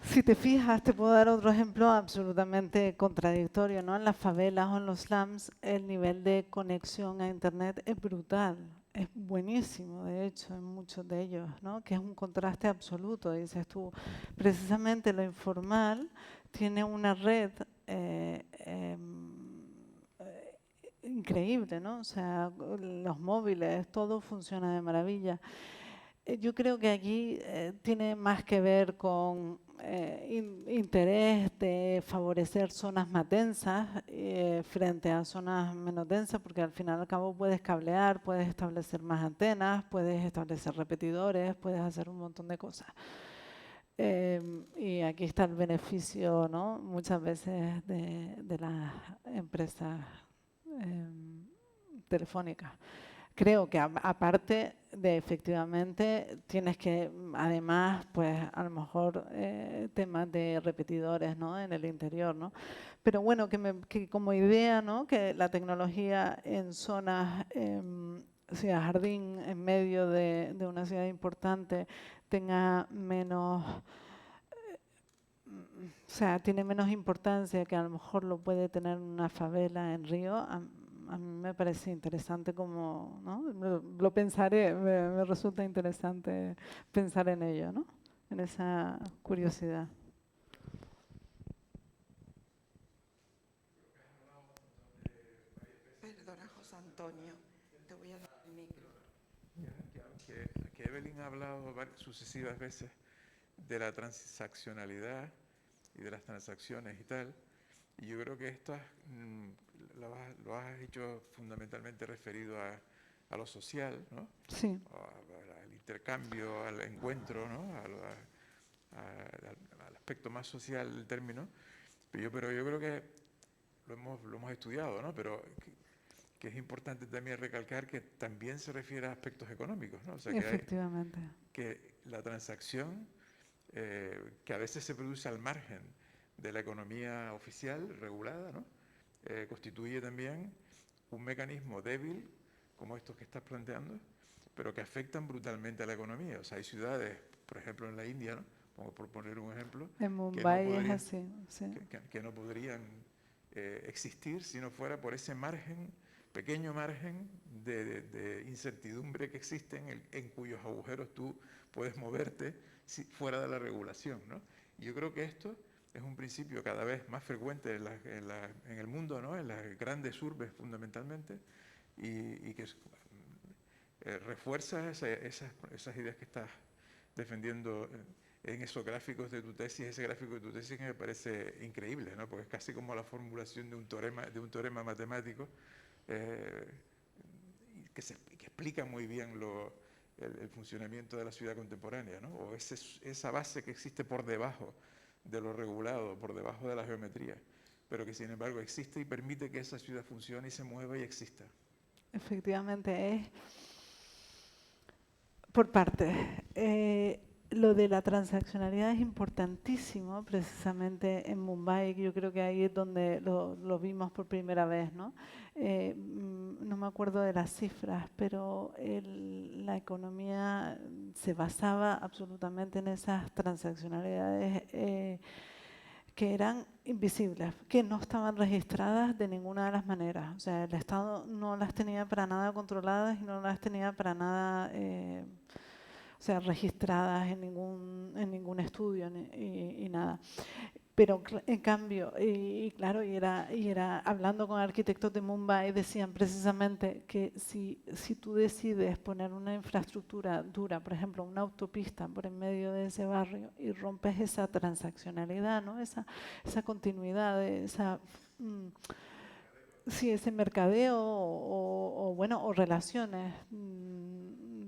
Speaker 2: si te fijas, te puedo dar otro ejemplo absolutamente contradictorio, ¿no? En las favelas o en los slums, el nivel de conexión a Internet es brutal, es buenísimo, de hecho, en muchos de ellos, ¿no? Que es un contraste absoluto, dices tú. Precisamente lo informal tiene una red increíble, ¿no? O sea, los móviles, todo funciona de maravilla. Yo creo que aquí tiene más que ver con interés de favorecer zonas más densas frente a zonas menos densas, porque al final y al cabo puedes cablear, puedes establecer más antenas, puedes establecer repetidores, puedes hacer un montón de cosas. Y aquí está el beneficio, ¿no? Muchas veces de las empresas telefónicas. Creo que aparte de efectivamente tienes que, además, pues a lo mejor temas de repetidores, ¿no? En el interior, ¿no? Pero bueno, que como idea, ¿no? Que la tecnología en zonas, ciudad jardín, en medio de una ciudad importante, tenga menos, o sea, tiene menos importancia que a lo mejor lo puede tener una favela en Río. A mí me parece interesante como, ¿no? Lo pensaré, me resulta interesante pensar en ello, ¿no? En esa curiosidad.
Speaker 1: Perdona, José Antonio, te voy a dar el micro.
Speaker 4: Que Evelyn ha hablado sucesivas veces de la transaccionalidad y de las transacciones y tal, y yo creo que estas lo has hecho fundamentalmente referido a lo social, ¿no?
Speaker 2: Sí.
Speaker 4: Al intercambio, al encuentro, ¿no? Al aspecto más social del término, pero yo creo que lo hemos estudiado, ¿no? Pero que es importante también recalcar que también se refiere a aspectos económicos, ¿no? O sea,
Speaker 2: Efectivamente.
Speaker 4: que la transacción, que a veces se produce al margen de la economía oficial regulada, ¿no? Constituye también un mecanismo débil, como estos que estás planteando, pero que afectan brutalmente a la economía. O sea, hay ciudades, por ejemplo en la India, ¿no? Por poner un ejemplo,
Speaker 2: En
Speaker 4: que no
Speaker 2: Mumbai es
Speaker 4: podrían,
Speaker 2: así, sí.
Speaker 4: que no podrían existir si no fuera por ese margen, pequeño margen de incertidumbre que existe en cuyos agujeros tú puedes moverte fuera de la regulación, ¿no? Y yo creo que esto es un principio cada vez más frecuente en el mundo, ¿no? En las grandes urbes fundamentalmente, y que refuerza esas ideas que estás defendiendo en esos gráficos de tu tesis, ese gráfico de tu tesis que me parece increíble, ¿no? Porque es casi como la formulación de un teorema matemático que explica muy bien el funcionamiento de la ciudad contemporánea, ¿no? O esa base que existe por debajo de lo regulado, por debajo de la geometría, pero que sin embargo existe y permite que esa ciudad funcione y se mueva y exista.
Speaker 2: efectivamente, es por partes. Lo de la transaccionalidad es importantísimo, precisamente en Mumbai, yo creo que ahí es donde lo vimos por primera vez, ¿no? No me acuerdo de las cifras, pero la economía se basaba absolutamente en esas transaccionalidades que eran invisibles, que no estaban registradas de ninguna de las maneras. O sea, el Estado no las tenía para nada controladas y no las tenía para nada o sea, registradas en ningún estudio y nada. Pero en cambio, y claro, y era hablando con arquitectos de Mumbai, decían precisamente que si tú decides poner una infraestructura dura, por ejemplo, una autopista por en medio de ese barrio y rompes esa transaccionalidad, ¿no? Esa continuidad, sí, ese mercadeo o bueno, o relaciones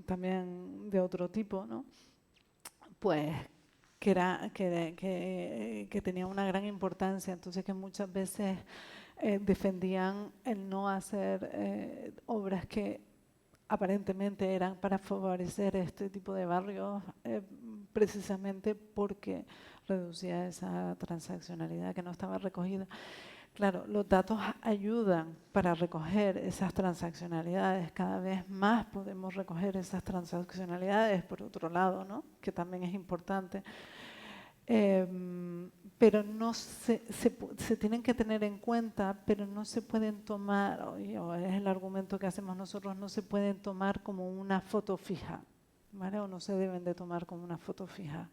Speaker 2: también de otro tipo, ¿no? Pues que tenía una gran importancia, entonces que muchas veces defendían el no hacer obras que aparentemente eran para favorecer este tipo de barrios, precisamente porque reducía esa transaccionalidad que no estaba recogida. Claro, los datos ayudan para recoger esas transaccionalidades. Cada vez más podemos recoger esas transaccionalidades, por otro lado, ¿no? Que también es importante. Pero no se tienen que tener en cuenta, pero no se pueden tomar, o es el argumento que hacemos nosotros, no se pueden tomar como una foto fija, ¿vale? O no se deben de tomar como una foto fija.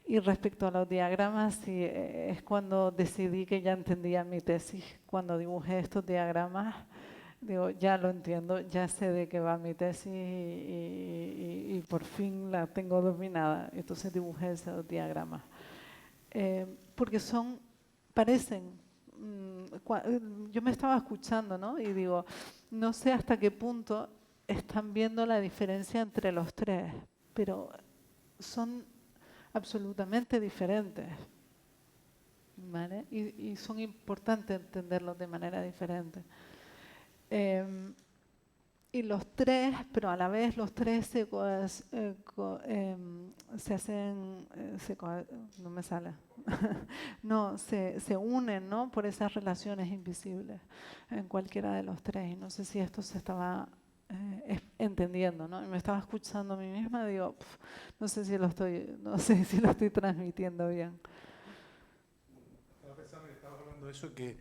Speaker 2: Y respecto a los diagramas, sí, es cuando decidí que ya entendía mi tesis. Cuando dibujé estos diagramas, digo, ya lo entiendo, ya sé de qué va mi tesis y por fin la tengo dominada. Entonces dibujé esos diagramas. Porque parecen, yo me estaba escuchando, ¿no? Y digo, no sé hasta qué punto están viendo la diferencia entre los tres, pero son absolutamente diferentes, ¿vale? Y son importantes entenderlos de manera diferente. Y los tres, pero a la vez los tres se hacen, no me sale, no, se unen, ¿no? Por esas relaciones invisibles en cualquiera de los tres. Y no sé si esto se estaba entendiendo, ¿no? Y me estaba escuchando a mí misma y digo, no sé si lo estoy transmitiendo bien.
Speaker 3: Estaba pensando que estabas hablando de eso, que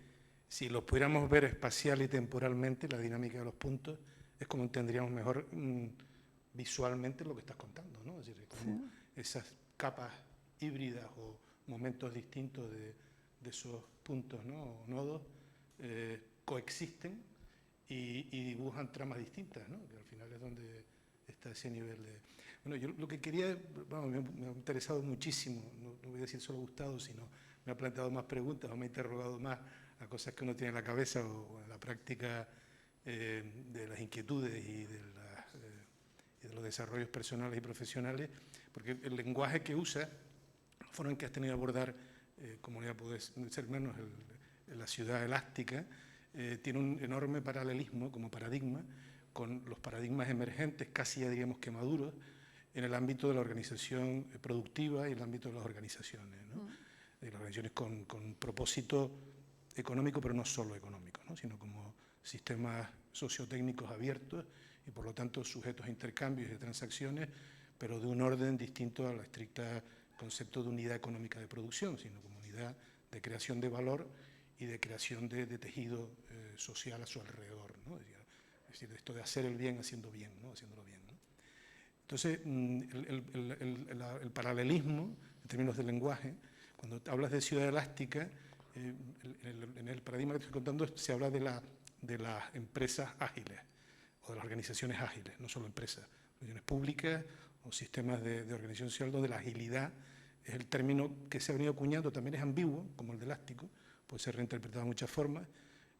Speaker 3: si los pudiéramos ver espacial y temporalmente, la dinámica de los puntos, es como entenderíamos mejor visualmente lo que estás contando, ¿no? Es decir, como esas capas híbridas o momentos distintos de esos puntos, ¿no? O nodos coexisten y dibujan tramas distintas, ¿no? Que al final es donde está ese nivel de... Bueno, yo lo que quería, bueno, me ha interesado muchísimo, no voy a decir solo gustado, sino me ha planteado más preguntas o me ha interrogado más a cosas que uno tiene en la cabeza o en la práctica de las inquietudes y de los desarrollos personales y profesionales, porque el lenguaje que usa, la forma en que has tenido que abordar, como ya puede ser menos, la ciudad elástica, tiene un enorme paralelismo como paradigma con los paradigmas emergentes, casi ya diríamos que maduros, en el ámbito de la organización productiva y en el ámbito de las organizaciones, ¿no? De las organizaciones con propósito económico, pero no solo económico, ¿no? Sino como sistemas sociotécnicos abiertos y por lo tanto sujetos a intercambios y de transacciones, pero de un orden distinto al estricto concepto de unidad económica de producción, sino como unidad de creación de valor y de creación de tejido social a su alrededor, ¿no? Es decir, esto de hacer el bien haciendo bien, ¿no? Haciéndolo bien, ¿no? Entonces, el paralelismo en términos de lenguaje, cuando hablas de ciudad elástica, en el paradigma que estoy contando se habla de las empresas ágiles o de las organizaciones ágiles, no solo empresas, organizaciones públicas o sistemas de organización social donde la agilidad es el término que se ha venido acuñando, también es ambiguo, como el de elástico, puede ser reinterpretado de muchas formas.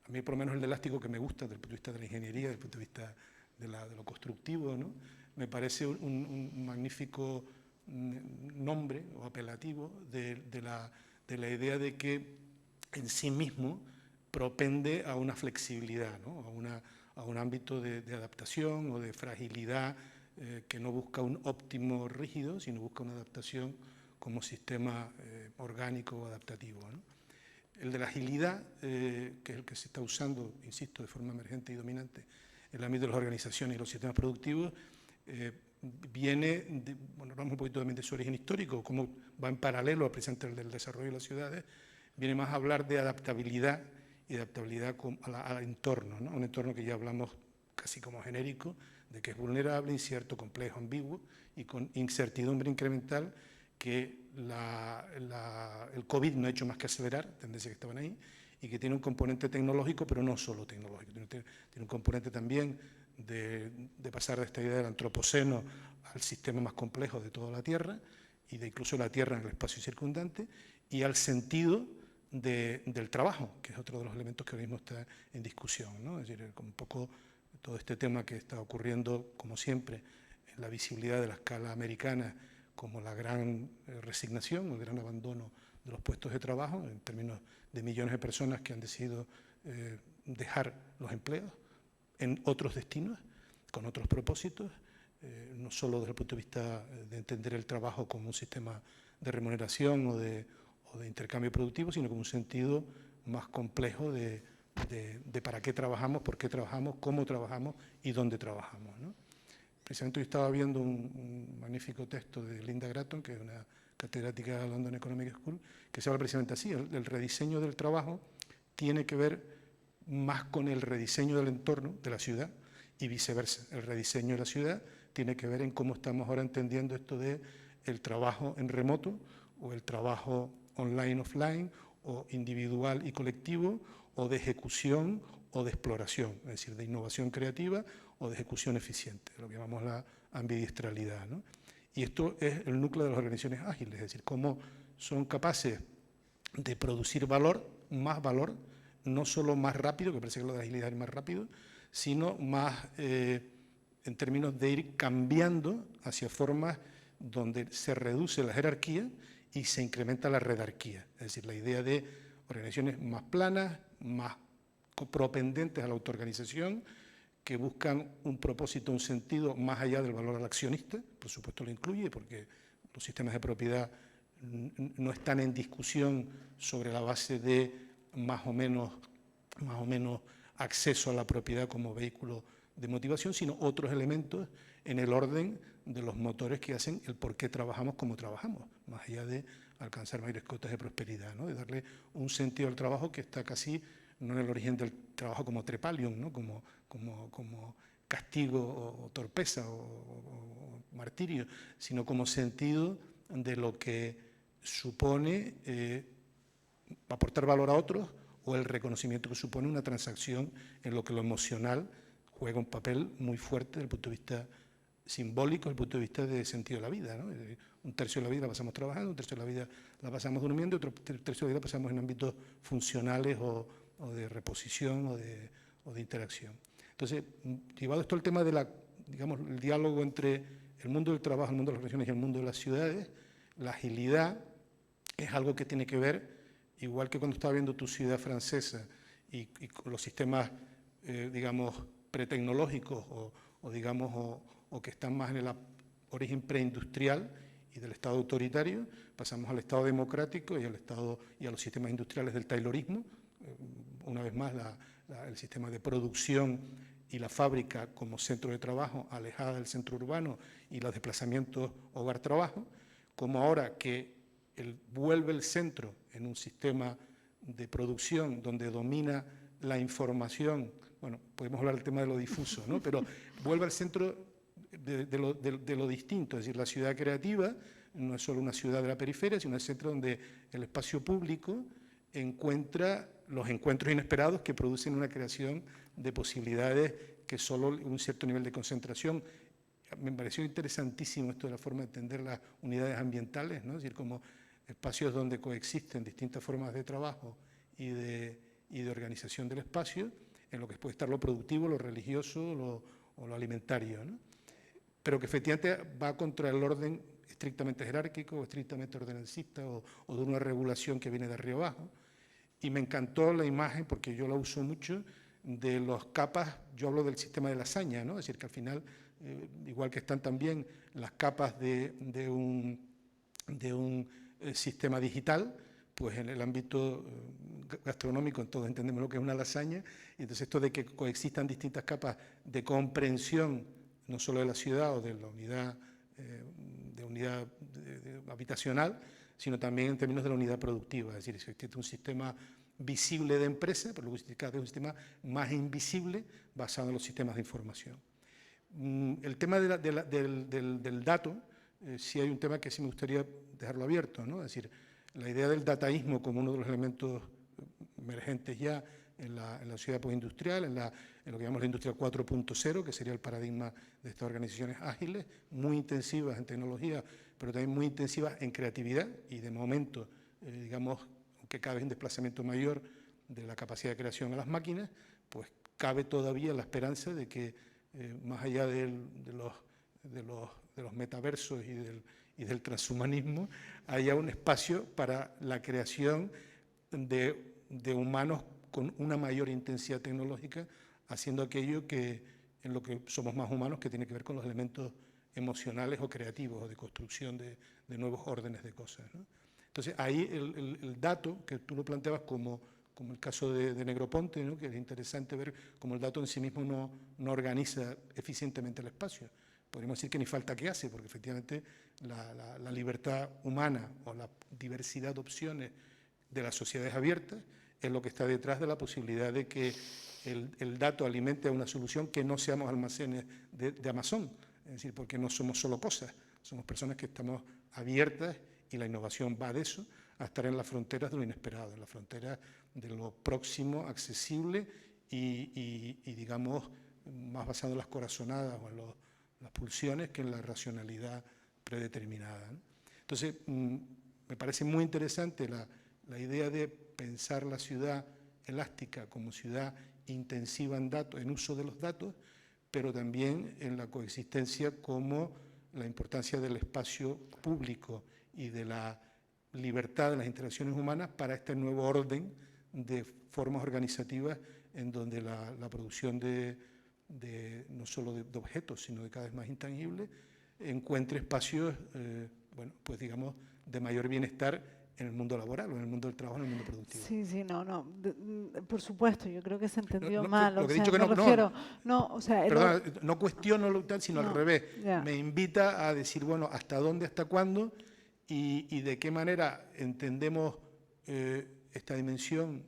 Speaker 3: A mí por lo menos el de elástico que me gusta desde el punto de vista de la ingeniería, desde el punto de vista de lo constructivo, ¿no? Me parece un magnífico nombre o apelativo de la idea de que en sí mismo propende a una flexibilidad, ¿no?
Speaker 5: a un ámbito de adaptación o de fragilidad que no busca un óptimo rígido, sino busca una adaptación como sistema orgánico o adaptativo, ¿no? El de la agilidad, que es el que se está usando, insisto, de forma emergente y dominante en el ámbito de las organizaciones y los sistemas productivos, viene, bueno, hablamos un poquito también de su origen histórico, cómo va en paralelo precisamente del desarrollo de las ciudades, viene más a hablar de adaptabilidad y adaptabilidad al entorno, ¿no? Un entorno que ya hablamos casi como genérico, de que es vulnerable, incierto, complejo, ambiguo y con incertidumbre incremental que el COVID no ha hecho más que acelerar, tendencias que estaban ahí, y que tiene un componente tecnológico, pero no solo tecnológico, tiene un componente también de pasar de esta idea del antropoceno al sistema más complejo de toda la Tierra, y de incluso la Tierra en el espacio circundante, y al sentido del trabajo, que es otro de los elementos que ahora mismo está en discusión, ¿no? Es decir, un poco todo este tema que está ocurriendo, como siempre, en la visibilidad de la escala americana, como la gran resignación, el gran abandono de los puestos de trabajo, en términos de millones de personas que han decidido dejar los empleos en otros destinos, con otros propósitos, no solo desde el punto de vista de entender el trabajo como un sistema de remuneración o de intercambio productivo, sino como un sentido más complejo de para qué trabajamos, por qué trabajamos, cómo trabajamos y dónde trabajamos, ¿no? Precisamente hoy estaba viendo un magnífico texto de Linda Gratton, que es una catedrática de la London Economic School, que se habla precisamente así, el rediseño del trabajo tiene que ver más con el rediseño del entorno de la ciudad y viceversa. El rediseño de la ciudad tiene que ver en cómo estamos ahora entendiendo esto de el trabajo en remoto o el trabajo online, offline, o individual y colectivo, o de ejecución o de exploración, es decir, de innovación creativa o de ejecución eficiente, lo que llamamos la ambidiestralidad, ¿no? Y esto es el núcleo de las organizaciones ágiles, es decir, cómo son capaces de producir valor, no solo más rápido, que parece que lo de la agilidad es más rápido, sino más en términos de ir cambiando hacia formas donde se reduce la jerarquía y se incrementa la redarquía, es decir, la idea de organizaciones más planas, más propendentes a la autoorganización, que buscan un propósito, un sentido más allá del valor al accionista, por supuesto lo incluye, porque los sistemas de propiedad no están en discusión sobre la base de más o menos acceso a la propiedad como vehículo de motivación, sino otros elementos en el orden de los motores que hacen el por qué trabajamos como trabajamos, más allá de alcanzar mayores cotas de prosperidad, ¿no? De darle un sentido al trabajo que está casi no en el origen del trabajo como trepalium, ¿no? como castigo o torpeza o martirio, sino como sentido de lo que supone aportar valor a otros o el reconocimiento que supone una transacción en lo que lo emocional juega un papel muy fuerte desde el punto de vista simbólico, desde el punto de vista de sentido de la vida, ¿no? Un tercio de la vida la pasamos trabajando, un tercio de la vida la pasamos durmiendo, otro tercio de la vida la pasamos en ámbitos funcionales o de reposición o de interacción. Entonces, llevado esto al tema de digamos, el diálogo entre el mundo del trabajo, el mundo de las regiones y el mundo de las ciudades, la agilidad es algo que tiene que ver, igual que cuando estaba viendo tu ciudad francesa y los sistemas, digamos, pretecnológicos o que están más en el origen preindustrial y del Estado autoritario, pasamos al Estado democrático y a los sistemas industriales del taylorismo, una vez más el sistema de producción y la fábrica como centro de trabajo alejada del centro urbano y los desplazamientos hogar-trabajo, como ahora que vuelve el centro en un sistema de producción donde domina la información, bueno, podemos hablar del tema de lo difuso, ¿no? Pero vuelve al centro de lo distinto, es decir, la ciudad creativa no es solo una ciudad de la periferia, sino el centro donde el espacio público encuentra los encuentros inesperados que producen una creación de posibilidades que solo un cierto nivel de concentración. Me pareció interesantísimo esto de la forma de entender las unidades ambientales, ¿no? Es decir, como espacios donde coexisten distintas formas de trabajo y de organización del espacio, en lo que puede estar lo productivo, lo religioso o lo alimentario, ¿no? Pero que efectivamente va contra el orden estrictamente jerárquico o estrictamente ordenancista o de una regulación que viene de arriba abajo. Y me encantó la imagen, porque yo la uso mucho, de las capas, yo hablo del sistema de lasaña, ¿no? Es decir, que al final, igual que están también las capas de un sistema digital, pues en el ámbito gastronómico todos entendemos lo que es una lasaña, y entonces esto de que coexistan distintas capas de comprensión, no solo de la ciudad o de la unidad, habitacional, sino también en términos de la unidad productiva, es decir, existe un sistema visible de empresa, pero luego existe un sistema más invisible basado en los sistemas de información. El tema del dato, sí hay un tema que sí me gustaría dejarlo abierto, ¿no? Es decir, la idea del dataísmo como uno de los elementos emergentes ya en la sociedad postindustrial, en lo que llamamos la industria 4.0, que sería el paradigma de estas organizaciones ágiles, muy intensivas en tecnología, pero también muy intensivas en creatividad, y de momento, digamos, que cada vez un desplazamiento mayor de la capacidad de creación a las máquinas, pues cabe todavía la esperanza de que más allá de los metaversos y del transhumanismo, haya un espacio para la creación de humanos con una mayor intensidad tecnológica, haciendo aquello en lo que somos más humanos, que tiene que ver con los elementos emocionales o creativos, o de construcción de nuevos órdenes de cosas, ¿no? Entonces, ahí el dato, que tú lo planteabas como el caso de Negroponte, ¿no? Que es interesante ver cómo el dato en sí mismo no organiza eficientemente el espacio. Podríamos decir que ni falta que hace, porque efectivamente la libertad humana o la diversidad de opciones de las sociedades abiertas es lo que está detrás de la posibilidad de que el dato alimente a una solución que no seamos almacenes de Amazon. Es decir, porque no somos solo cosas, somos personas que estamos abiertas, y la innovación va de eso, a estar en las fronteras de lo inesperado, en las fronteras de lo próximo, accesible y digamos, más basado en las corazonadas o en las pulsiones que en la racionalidad predeterminada, ¿no? Entonces, me parece muy interesante la idea de pensar la ciudad elástica como ciudad intensiva en datos, en uso de los datos, pero también en la coexistencia como la importancia del espacio público y de la libertad de las interacciones humanas para este nuevo orden de formas organizativas en donde la producción no solo de objetos, sino de cada vez más intangibles, encuentre espacios, bueno, pues digamos, de mayor bienestar en el mundo laboral o en el mundo del trabajo, en el mundo productivo.
Speaker 2: Sí, sí, no, por supuesto, yo creo que se entendió
Speaker 5: No,
Speaker 2: mal.
Speaker 5: lo
Speaker 2: O
Speaker 5: que he
Speaker 2: sea,
Speaker 5: dicho que
Speaker 2: me refiero, o sea,
Speaker 5: perdona, no cuestiono lo tal, sino
Speaker 2: no,
Speaker 5: al revés.
Speaker 2: ya.
Speaker 5: Me invita a decir, bueno, ¿hasta dónde, hasta cuándo? Y de qué manera entendemos esta dimensión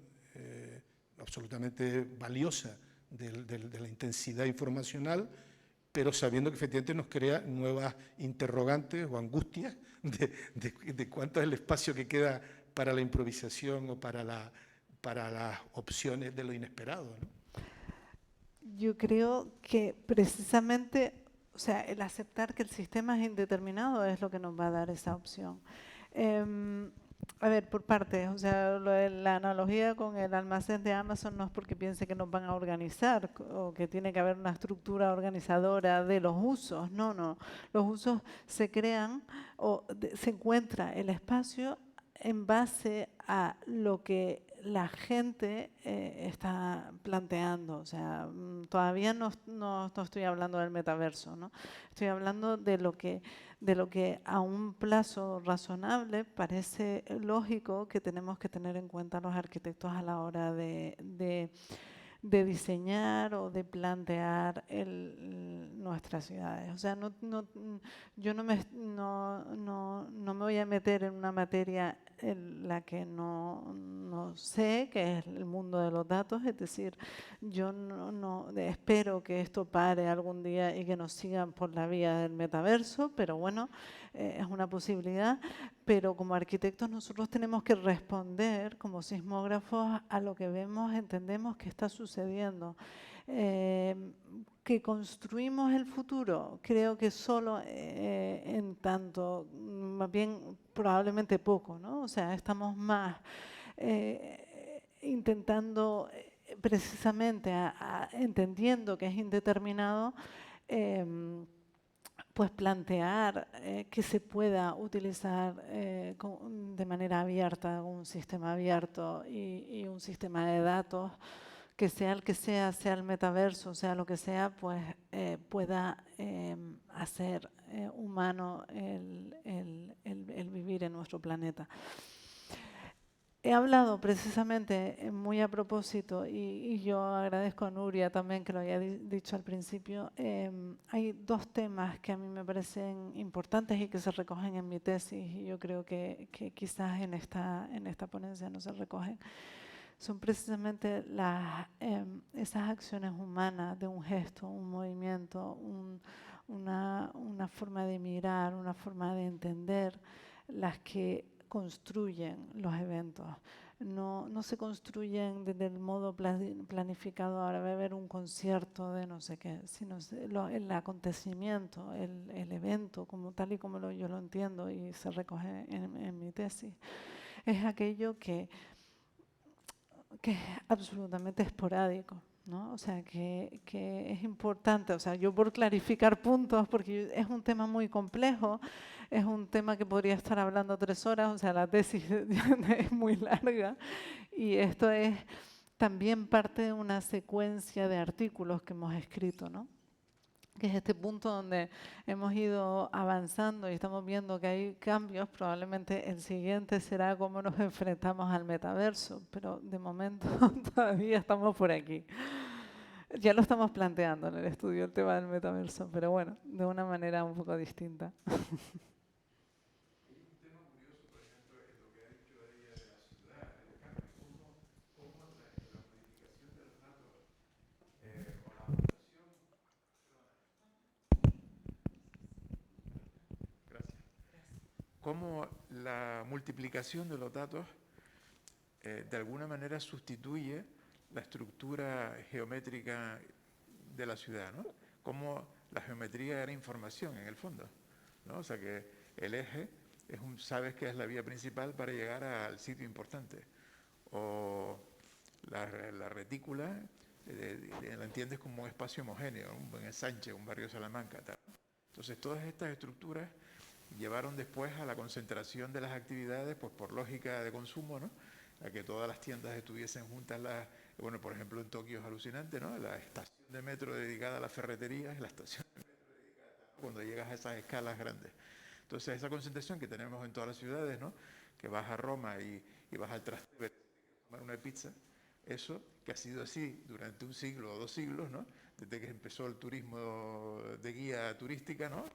Speaker 5: absolutamente valiosa de la intensidad informacional, pero sabiendo que efectivamente nos crea nuevas interrogantes o angustias de cuánto es el espacio que queda para la improvisación o para las opciones de lo inesperado, ¿no?
Speaker 2: Yo creo que precisamente, o sea, el aceptar que el sistema es indeterminado es lo que nos va a dar esa opción. A ver, por partes, o sea, la analogía con el almacén de Amazon no es porque piense que nos van a organizar o que tiene que haber una estructura organizadora de los usos, no. Los usos se crean o se encuentra el espacio en base a lo que la gente está planteando. O sea, todavía no estoy hablando del metaverso, ¿no? Estoy hablando de lo que a un plazo razonable parece lógico que tenemos que tener en cuenta los arquitectos a la hora de diseñar o de plantear nuestras ciudades. O sea, yo no me voy a meter en una materia en la que no sé, que es el mundo de los datos. Es decir, yo espero que esto pare algún día y que nos sigan por la vía del metaverso, pero bueno, es una posibilidad. Pero como arquitectos nosotros tenemos que responder como sismógrafos a lo que vemos, entendemos que está sucediendo. Que construimos el futuro, creo que solo en tanto, más bien probablemente poco, ¿no? O sea, estamos más intentando precisamente, entendiendo que es indeterminado, pues plantear que se pueda utilizar de manera abierta un sistema abierto y un sistema de datos que sea el que sea el metaverso, sea lo que sea, pues pueda hacer humano el vivir en nuestro planeta. He hablado precisamente, muy a propósito, y yo agradezco a Nuria también que lo haya dicho al principio, hay dos temas que a mí me parecen importantes y que se recogen en mi tesis, y yo creo que quizás en esta ponencia no se recogen. Son precisamente esas acciones humanas de un gesto, un movimiento, una forma de mirar, una forma de entender, las que construyen los eventos. No se construyen desde el modo planificado, ahora va a haber un concierto de no sé qué, sino el acontecimiento, el evento, como tal y como yo lo entiendo y se recoge en mi tesis, es aquello que es absolutamente esporádico, ¿no? O sea, que es importante, o sea, yo por clarificar puntos, porque es un tema muy complejo, es un tema que podría estar hablando 3 horas, o sea, la tesis es muy larga, y esto es también parte de una secuencia de artículos que hemos escrito, ¿no? Que es este punto donde hemos ido avanzando y estamos viendo que hay cambios. Probablemente el siguiente será cómo nos enfrentamos al metaverso, pero de momento todavía estamos por aquí. Ya lo estamos planteando en el estudio, el tema del metaverso, pero bueno, de una manera un poco distinta.
Speaker 4: Cómo la multiplicación de los datos de alguna manera sustituye la estructura geométrica de la ciudad, ¿no? Cómo la geometría era información en el fondo, ¿no? O sea que el eje sabes que es la vía principal para llegar al sitio importante. O la retícula la entiendes como un espacio homogéneo, un buen ensanche, un barrio Salamanca, tal. Entonces todas estas estructuras llevaron después a la concentración de las actividades, pues por lógica de consumo, ¿no? A que todas las tiendas estuviesen juntas, bueno, por ejemplo en Tokio es alucinante, ¿no? La estación de metro dedicada a las ferreterías, la estación de metro dedicada a cuando llegas a esas escalas grandes. Entonces esa concentración que tenemos en todas las ciudades, ¿no? Que vas a Roma y vas al Trastevere a tomar una pizza, eso que ha sido así durante un siglo o 2 siglos, ¿no? Desde que empezó el turismo de guía turística, ¿no?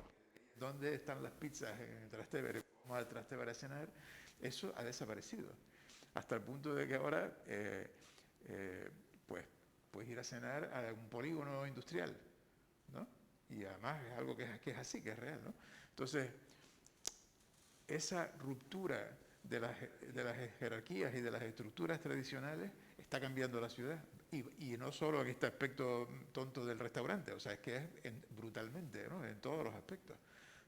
Speaker 4: ¿Dónde están las pizzas en el Trastevere? Vamos al Trastevere a cenar. Eso ha desaparecido. Hasta el punto de que ahora, pues, puedes ir a cenar a un polígono industrial, ¿no? Y además es algo que es así, que es real, ¿no? Entonces, esa ruptura de las jerarquías y de las estructuras tradicionales está cambiando la ciudad. Y no solo en este aspecto tonto del restaurante, o sea, es que es brutalmente, ¿no? En todos los aspectos.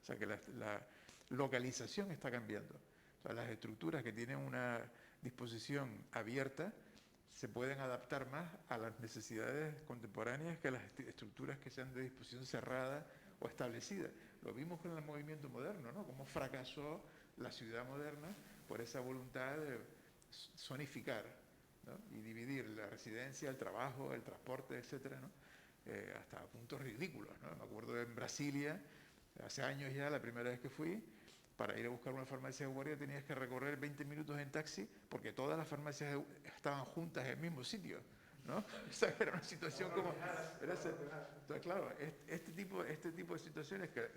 Speaker 4: O sea, que la localización está cambiando. O sea, las estructuras que tienen una disposición abierta se pueden adaptar más a las necesidades contemporáneas que las estructuras que sean de disposición cerrada o establecida. Lo vimos con el movimiento moderno, ¿no? Cómo fracasó la ciudad moderna por esa voluntad de zonificar, ¿no? Y dividir la residencia, el trabajo, el transporte, etcétera, ¿no? Hasta puntos ridículos, ¿no? Me acuerdo en Brasilia, hace años ya, la primera vez que fui, para ir a buscar una farmacia de guardia tenías que recorrer 20 minutos en taxi porque todas las farmacias estaban juntas en el mismo sitio, ¿no? O sea, era una situación como... Entonces, claro, este tipo de situaciones que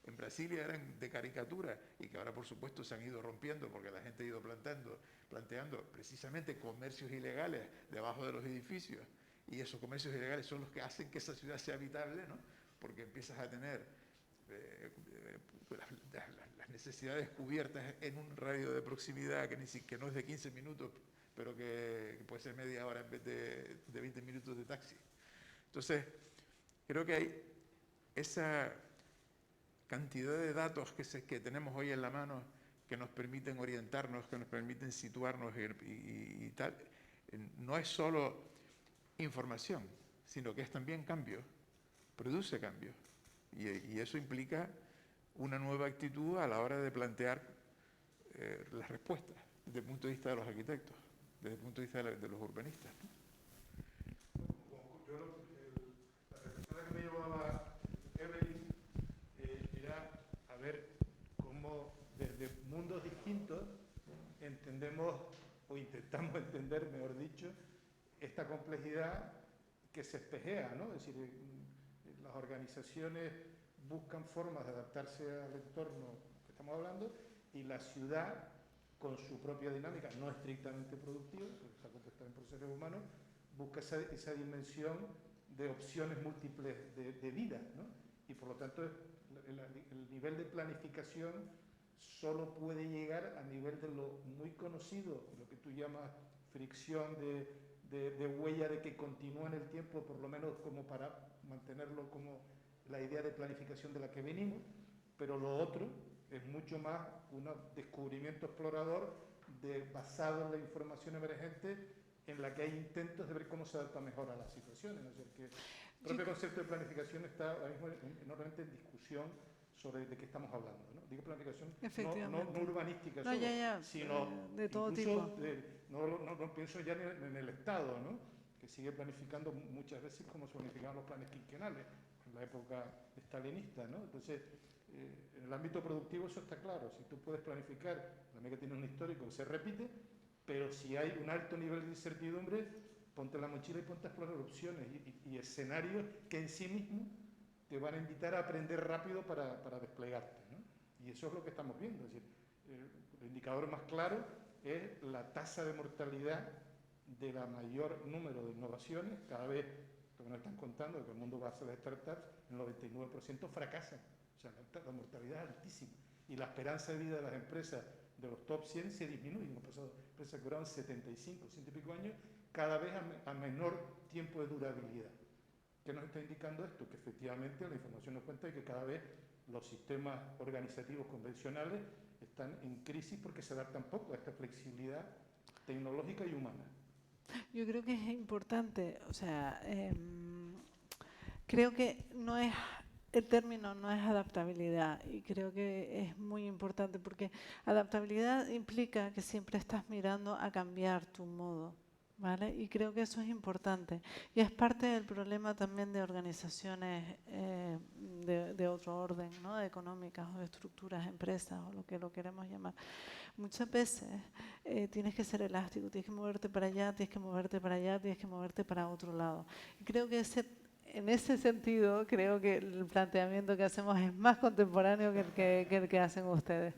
Speaker 4: en Brasilia eran de caricatura y que ahora, por supuesto, se han ido rompiendo porque la gente ha ido planteando precisamente comercios ilegales debajo de los edificios, y esos comercios ilegales son los que hacen que esa ciudad sea habitable, ¿no? Porque empiezas a tener las necesidades cubiertas en un radio de proximidad que no es de 15 minutos, pero que puede ser media hora en vez de 20 minutos de taxi. Entonces, creo que hay esa cantidad de datos que tenemos hoy en la mano que nos permiten orientarnos, que nos permiten situarnos y tal. No es solo información, sino que es también cambio, produce cambio. Y eso implica una nueva actitud a la hora de plantear las respuestas desde el punto de vista de los arquitectos, desde el punto de vista de los urbanistas, ¿no?
Speaker 5: mundos distintos entendemos, o intentamos entender, mejor dicho, esta complejidad que se espejea, ¿no? Es decir, las organizaciones buscan formas de adaptarse al entorno que estamos hablando y la ciudad, con su propia dinámica, no estrictamente productiva, porque está compuesta por seres humanos, busca esa dimensión de opciones múltiples de vida, ¿no? Y por lo tanto el nivel de planificación solo puede llegar a nivel de lo muy conocido, lo que tú llamas fricción de huella de que continúa en el tiempo, por lo menos como para mantenerlo como la idea de planificación de la que venimos, pero lo otro es mucho más un descubrimiento explorador basado en la información emergente, en la que hay intentos de ver cómo se adapta mejor a las situaciones. ¿No? Es decir, que el propio concepto de planificación está ahora mismo enormemente en discusión sobre de qué estamos hablando, ¿no? Digo planificación no urbanística
Speaker 2: No,
Speaker 5: solo,
Speaker 2: ya,
Speaker 5: sino
Speaker 2: de todo
Speaker 5: incluso
Speaker 2: tipo.
Speaker 5: no pienso ya en el Estado, ¿no? Que sigue planificando muchas veces como se planificaban los planes quinquenales en la época stalinista, ¿no? Entonces, en el ámbito productivo eso está claro. Si tú puedes planificar, la medida que tiene un histórico que se repite, pero si hay un alto nivel de incertidumbre, ponte la mochila y ponte a explorar opciones y escenarios que en sí mismos te van a invitar a aprender rápido para desplegarte, ¿no? Y eso es lo que estamos viendo. Es decir, el indicador más claro es la tasa de mortalidad de la mayor número de innovaciones. Cada vez, lo que nos están contando, que el mundo va a hacer las startups, el 99% fracasan. O sea, la mortalidad es altísima. Y la esperanza de vida de las empresas de los top 100 se disminuye. Hemos pasado empresas que duraban 75, 100 y pico años, cada vez a menor tiempo de durabilidad. ¿Qué nos está indicando esto? Que efectivamente la información nos cuenta que cada vez los sistemas organizativos convencionales están en crisis porque se adaptan poco a esta flexibilidad tecnológica y humana.
Speaker 2: Yo creo que es importante, o sea, creo que el término no es adaptabilidad, y creo que es muy importante porque adaptabilidad implica que siempre estás mirando a cambiar tu modo, ¿vale? Y creo que eso es importante y es parte del problema también de organizaciones de otro orden, ¿no? Económicas o de estructuras, empresas o lo que lo queremos llamar. Muchas veces tienes que ser elástico, tienes que moverte para allá, tienes que moverte para allá, tienes que moverte para otro lado. Y creo que en ese sentido, creo que el planteamiento que hacemos es más contemporáneo que el que hacen ustedes.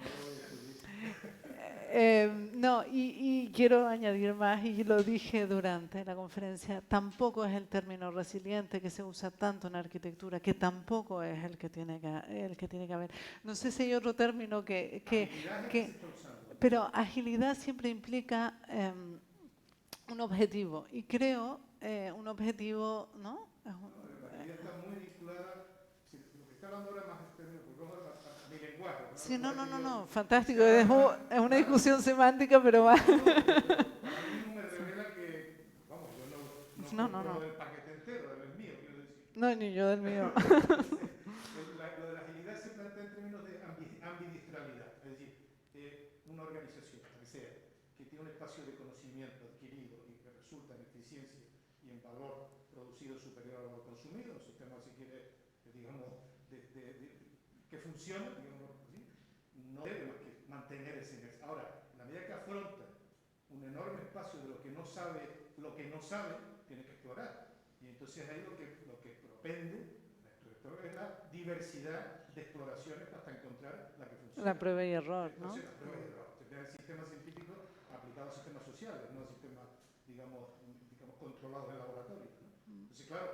Speaker 2: No, y quiero añadir más, y lo dije durante la conferencia, tampoco es el término resiliente que se usa tanto en arquitectura, que tampoco es el que tiene que haber. No sé si hay otro término pero agilidad siempre implica un objetivo, y creo un objetivo, ¿no?
Speaker 5: La agilidad está muy vinculada, lo que está hablando ahora más en términos, porque vamos a mi lenguaje.
Speaker 2: Sí, no, fantástico, es una discusión semántica, pero va.
Speaker 5: Para mí me revela que, vamos, yo no compro el paquete entero, el mío, quiero decir.
Speaker 2: No, ni yo del mío.
Speaker 5: Lo de la agilidad se plantea en términos de ambidistralidad, es decir, una organización, la que sea, que tiene un espacio de conocimiento adquirido y que resulta en eficiencia y en valor producido superior al valor consumido, un sistema, si quiere, digamos, que funciona, digamos así, no debe más que mantener ese ingreso. Ahora, en la medida que afronta un enorme espacio de lo que no sabe, tiene que explorar. Y entonces ahí lo que propende es la diversidad de exploraciones hasta encontrar la que funciona.
Speaker 2: La prueba y error, ¿no?
Speaker 5: Entonces, la prueba y error. Tener sistemas científicos aplicados a sistemas sociales, no a sistemas, digamos controlados en laboratorio, ¿no? Entonces, claro,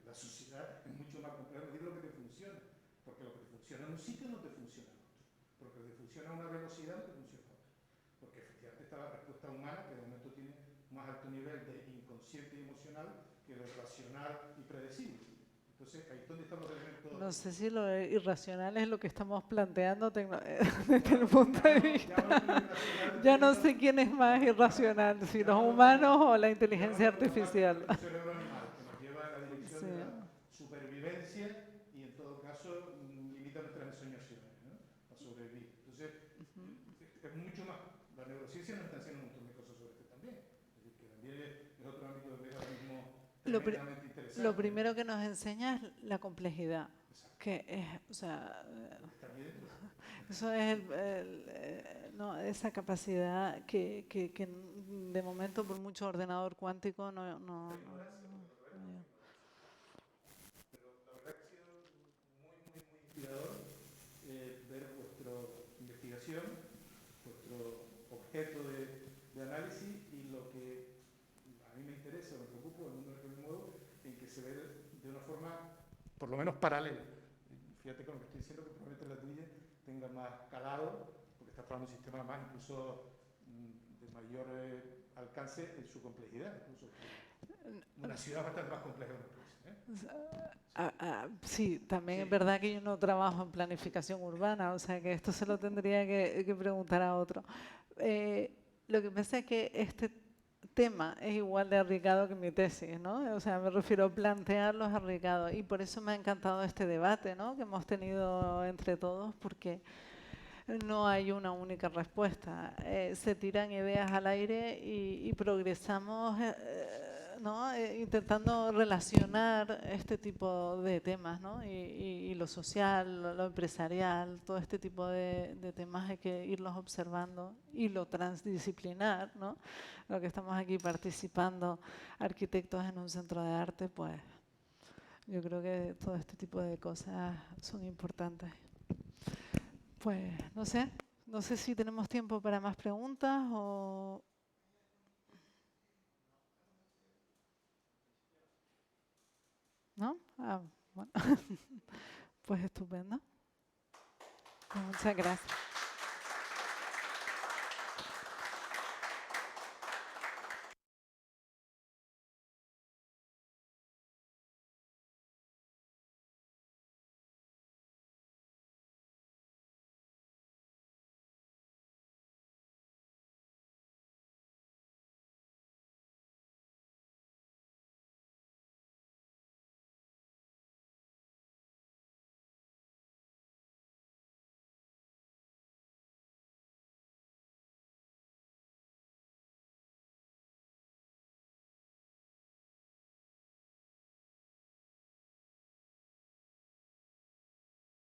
Speaker 5: la sociedad es mucho más compleja medir lo que te funciona, porque lo que te funciona en un sitio no te funciona en otro, porque lo que te funciona a una velocidad no te funciona a otra, porque efectivamente está la respuesta humana, que de momento tiene más alto nivel de inconsciente y emocional que de racional y predecible. Entonces, ahí es donde están los elementos.
Speaker 2: No sé si lo irracional es lo que estamos planteando desde el punto de vista. Ya no sé quién es más irracional, si los humanos o la inteligencia artificial.
Speaker 5: El cerebro animal, que nos lleva a la dirección de la supervivencia y en todo caso limita nuestras ensoñaciones, ¿no? A sobrevivir. Entonces, es mucho más. La neurociencia nos está haciendo un montón de cosas sobre esto también. Es decir, que también es otro ámbito que es ahora mismo tremendamente interesante.
Speaker 2: Lo primero que nos enseña es la complejidad, que es, o sea, Eso es no, esa capacidad que de momento por mucho ordenador cuántico no.
Speaker 5: Inspirador ver vuestra investigación, vuestro objeto de análisis y lo que a mí me interesa, me preocupa, el mundo en el que me muevo, en que se ve de una forma por lo menos paralela. Fíjate con lo que estoy diciendo, que probablemente la tuya tenga más calado, porque estás hablando de un sistema más incluso de mayor alcance en su complejidad. Incluso una ciudad bastante más compleja que una provincia.
Speaker 2: Sí, también es verdad que yo no trabajo en planificación urbana, o sea que esto se lo tendría que preguntar a otro. Lo que pasa es que este tema es igual de arriesgado que mi tesis, ¿no? O sea, me refiero a plantearlo es arriesgado y por eso me ha encantado este debate, ¿no? Que hemos tenido entre todos, porque no hay una única respuesta. Se tiran ideas al aire y progresamos, ¿no? Intentando relacionar este tipo de temas, ¿no? Y lo social, lo empresarial, todo este tipo de temas hay que irlos observando, y lo transdisciplinar, ¿no? Lo que estamos aquí participando, arquitectos en un centro de arte, pues yo creo que todo este tipo de cosas son importantes. Pues no sé si tenemos tiempo para más preguntas o... ¿No? Ah, bueno. Pues estupendo. Muchas gracias.